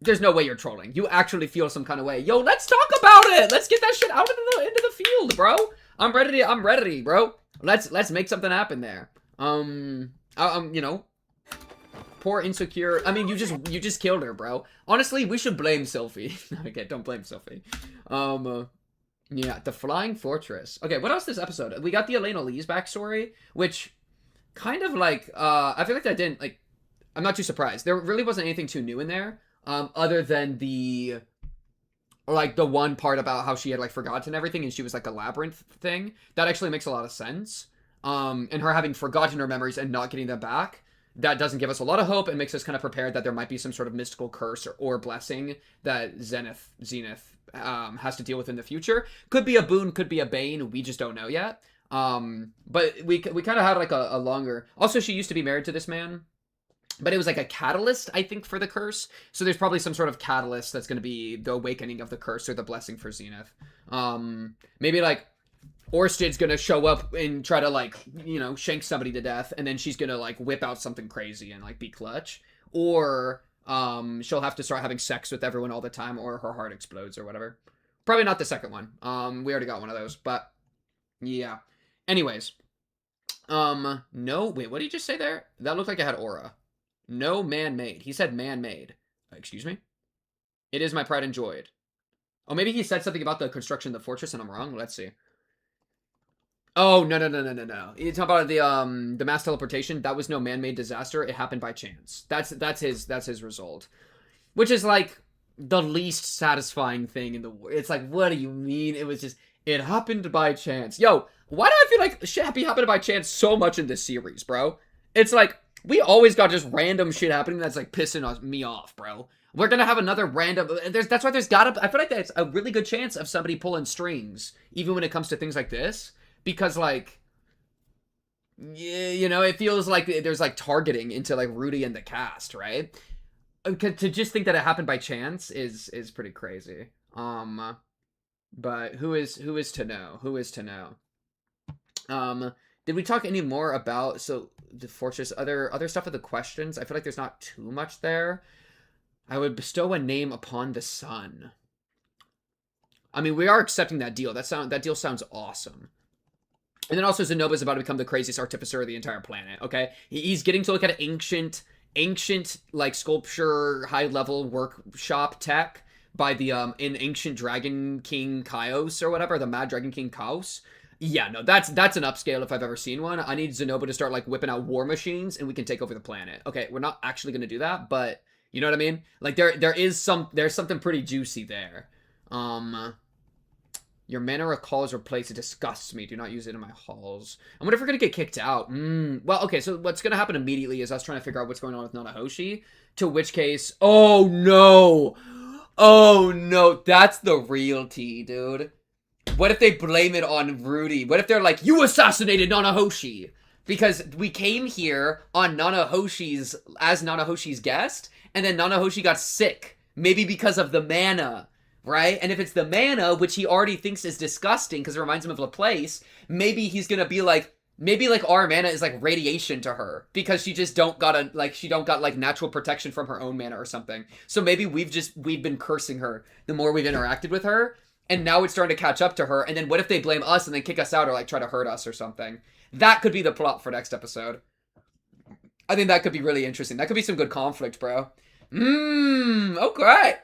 There's no way you're trolling. You actually feel some kind of way. Yo, let's talk about it. Let's get that shit out into the field, bro. I'm ready, bro. Let's make something happen there. You know, poor insecure. I mean, you just killed her, bro. Honestly, we should blame Sophie. Okay, don't blame Sophie. Yeah, the Flying Fortress. Okay, what else this episode? We got the Elena Lee's backstory, which kind of like I feel like that didn't like. I'm not too surprised. There really wasn't anything too new in there. Other than the one part about how she had like forgotten everything and she was like a labyrinth thing. That actually makes a lot of sense. And her having forgotten her memories and not getting them back, that doesn't give us a lot of hope and makes us kind of prepared that there might be some sort of mystical curse or blessing that Zenith has to deal with in the future. Could be a boon, could be a bane, we just don't know yet. But we kind of had like a longer... Also, she used to be married to this man. But it was like a catalyst, I think, for the curse. So there's probably some sort of catalyst that's going to be the awakening of the curse or the blessing for Zenith. Maybe like Orsted's going to show up and try to like, you know, shank somebody to death. And then she's going to like whip out something crazy and like be clutch. Or she'll have to start having sex with everyone all the time or her heart explodes or whatever. Probably not the second one. We already got one of those. But yeah. Anyways. No. Wait, what did he just say there? That looked like it had aura. No man-made. He said man-made. Excuse me? It is my pride and joy. Oh, maybe he said something about the construction of the fortress and I'm wrong? Let's see. Oh, no. You talking about the mass teleportation? That was no man-made disaster. It happened by chance. That's his result. Which is like the least satisfying thing in the world. It's like, what do you mean? It was just, it happened by chance. Yo, why do I feel like shit happened by chance so much in this series, bro? It's like, we always got just random shit happening that's like pissing me off, bro. We're gonna have another random... That's why there's gotta... I feel like that's a really good chance of somebody pulling strings, even when it comes to things like this. Because, like... Yeah, you know, it feels like there's, like, targeting into, like, Rudy and the cast, right? To just think that it happened by chance is pretty crazy. But who is to know? Who is to know? Did we talk any more about the fortress? Other stuff of the questions? I feel like there's not too much there. I would bestow a name upon the sun. I mean, we are accepting that deal. That deal sounds awesome. And then also Zenoba's about to become the craziest artificer of the entire planet. Okay, he's getting to look at ancient like sculpture, high level workshop tech by the in ancient Dragon King Chaos or whatever, the Mad Dragon King Chaos. Yeah, no, that's an upscale if I've ever seen one. I need Zenoba to start, like, whipping out war machines, and we can take over the planet. Okay, we're not actually going to do that, but you know what I mean? Like, there's something pretty juicy there. Your mana recalls or place, it disgusts me. Do not use it in my halls. I wonder if we're going to get kicked out. Well, okay, so what's going to happen immediately is us trying to figure out what's going on with Nanahoshi, to which case, oh, no, that's the real tea, dude. What if they blame it on Rudy? What if they're like, you assassinated Nanahoshi? Because we came here on as Nanahoshi's guest, and then Nanahoshi got sick. Maybe because of the mana, right? And if it's the mana, which he already thinks is disgusting because it reminds him of a place, maybe he's gonna be like, maybe like our mana is like radiation to her because she just don't got like natural protection from her own mana or something. So maybe we've been cursing her the more we've interacted with her. And now it's starting to catch up to her. And then what if they blame us and then kick us out or like try to hurt us or something? That could be the plot for next episode. I think that could be really interesting. That could be some good conflict, bro. Okay.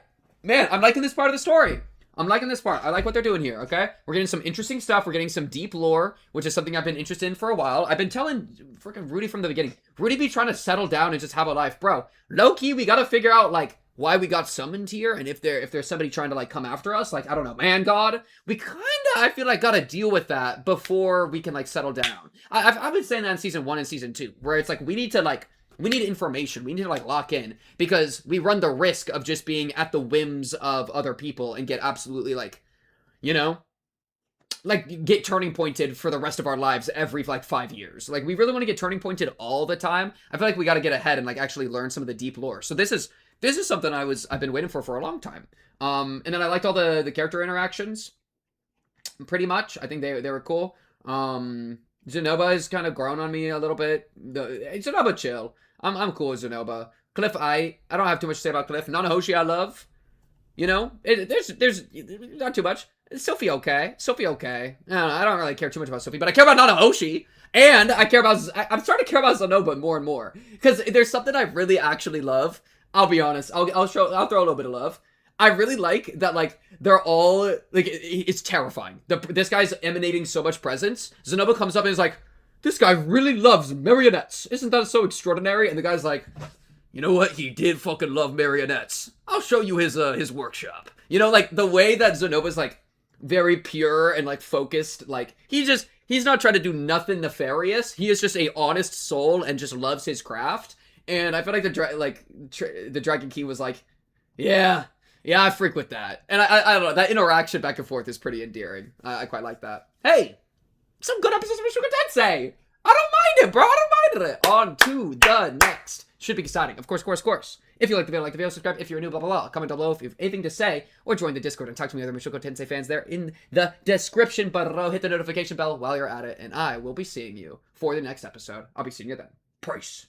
Man, I'm liking this part of the story. I'm liking this part. I like what they're doing here, okay? We're getting some interesting stuff. We're getting some deep lore, which is something I've been interested in for a while. I've been telling freaking Rudy from the beginning. Rudy be trying to settle down and just have a life. Bro, low-key, we gotta figure out, like, why we got summoned here, and if there's somebody trying to, like, come after us, like, I don't know, man, God, we kinda, I feel like, gotta deal with that before we can, like, settle down. I've been saying that in Season 1 and Season 2, where it's like, we need information, we need to, like, lock in, because we run the risk of just being at the whims of other people and get absolutely, like, you know, like get turning pointed for the rest of our lives every like 5 years. Like we really want to get turning pointed all the time. I feel like we got to get ahead and like actually learn some of the deep lore. So this is something I've been waiting for a long time. And then I liked all the character interactions. Pretty much, I think they were cool. Zenoba has kind of grown on me a little bit. Zenoba chill. I'm cool with Zenoba. Cliff, I don't have too much to say about Cliff. Nanahoshi, I love. You know, there's not too much. Sophie okay. I don't really care too much about Sophie, but I care about Nanahoshi. And I'm starting to care about Zenoba more and more. Because there's something I really actually love. I'll be honest. I'll throw a little bit of love. I really like that, like, they're all, like, it's terrifying. This guy's emanating so much presence. Zenoba comes up and is like, this guy really loves marionettes. Isn't that so extraordinary? And the guy's like, you know what? He did fucking love marionettes. I'll show you his workshop. You know, like, the way that Zenoba's, like, very pure and, like, focused, like, he's not trying to do nothing nefarious. He is just a honest soul and just loves his craft. And I feel like the Dragon Key was like, yeah, I freak with that. And I don't know, that interaction back and forth is pretty endearing. I quite like that. Hey, some good episodes of Mushoku Tensei. I don't mind it, bro. I don't mind it. On to the next. Should be exciting. Of course. If you like the video, subscribe. If you're new, blah, blah, blah. Comment down below if you have anything to say. Or join the Discord and talk to me other Mushoku Tensei fans there in the description below. Hit the notification bell while you're at it. And I will be seeing you for the next episode. I'll be seeing you then. Peace.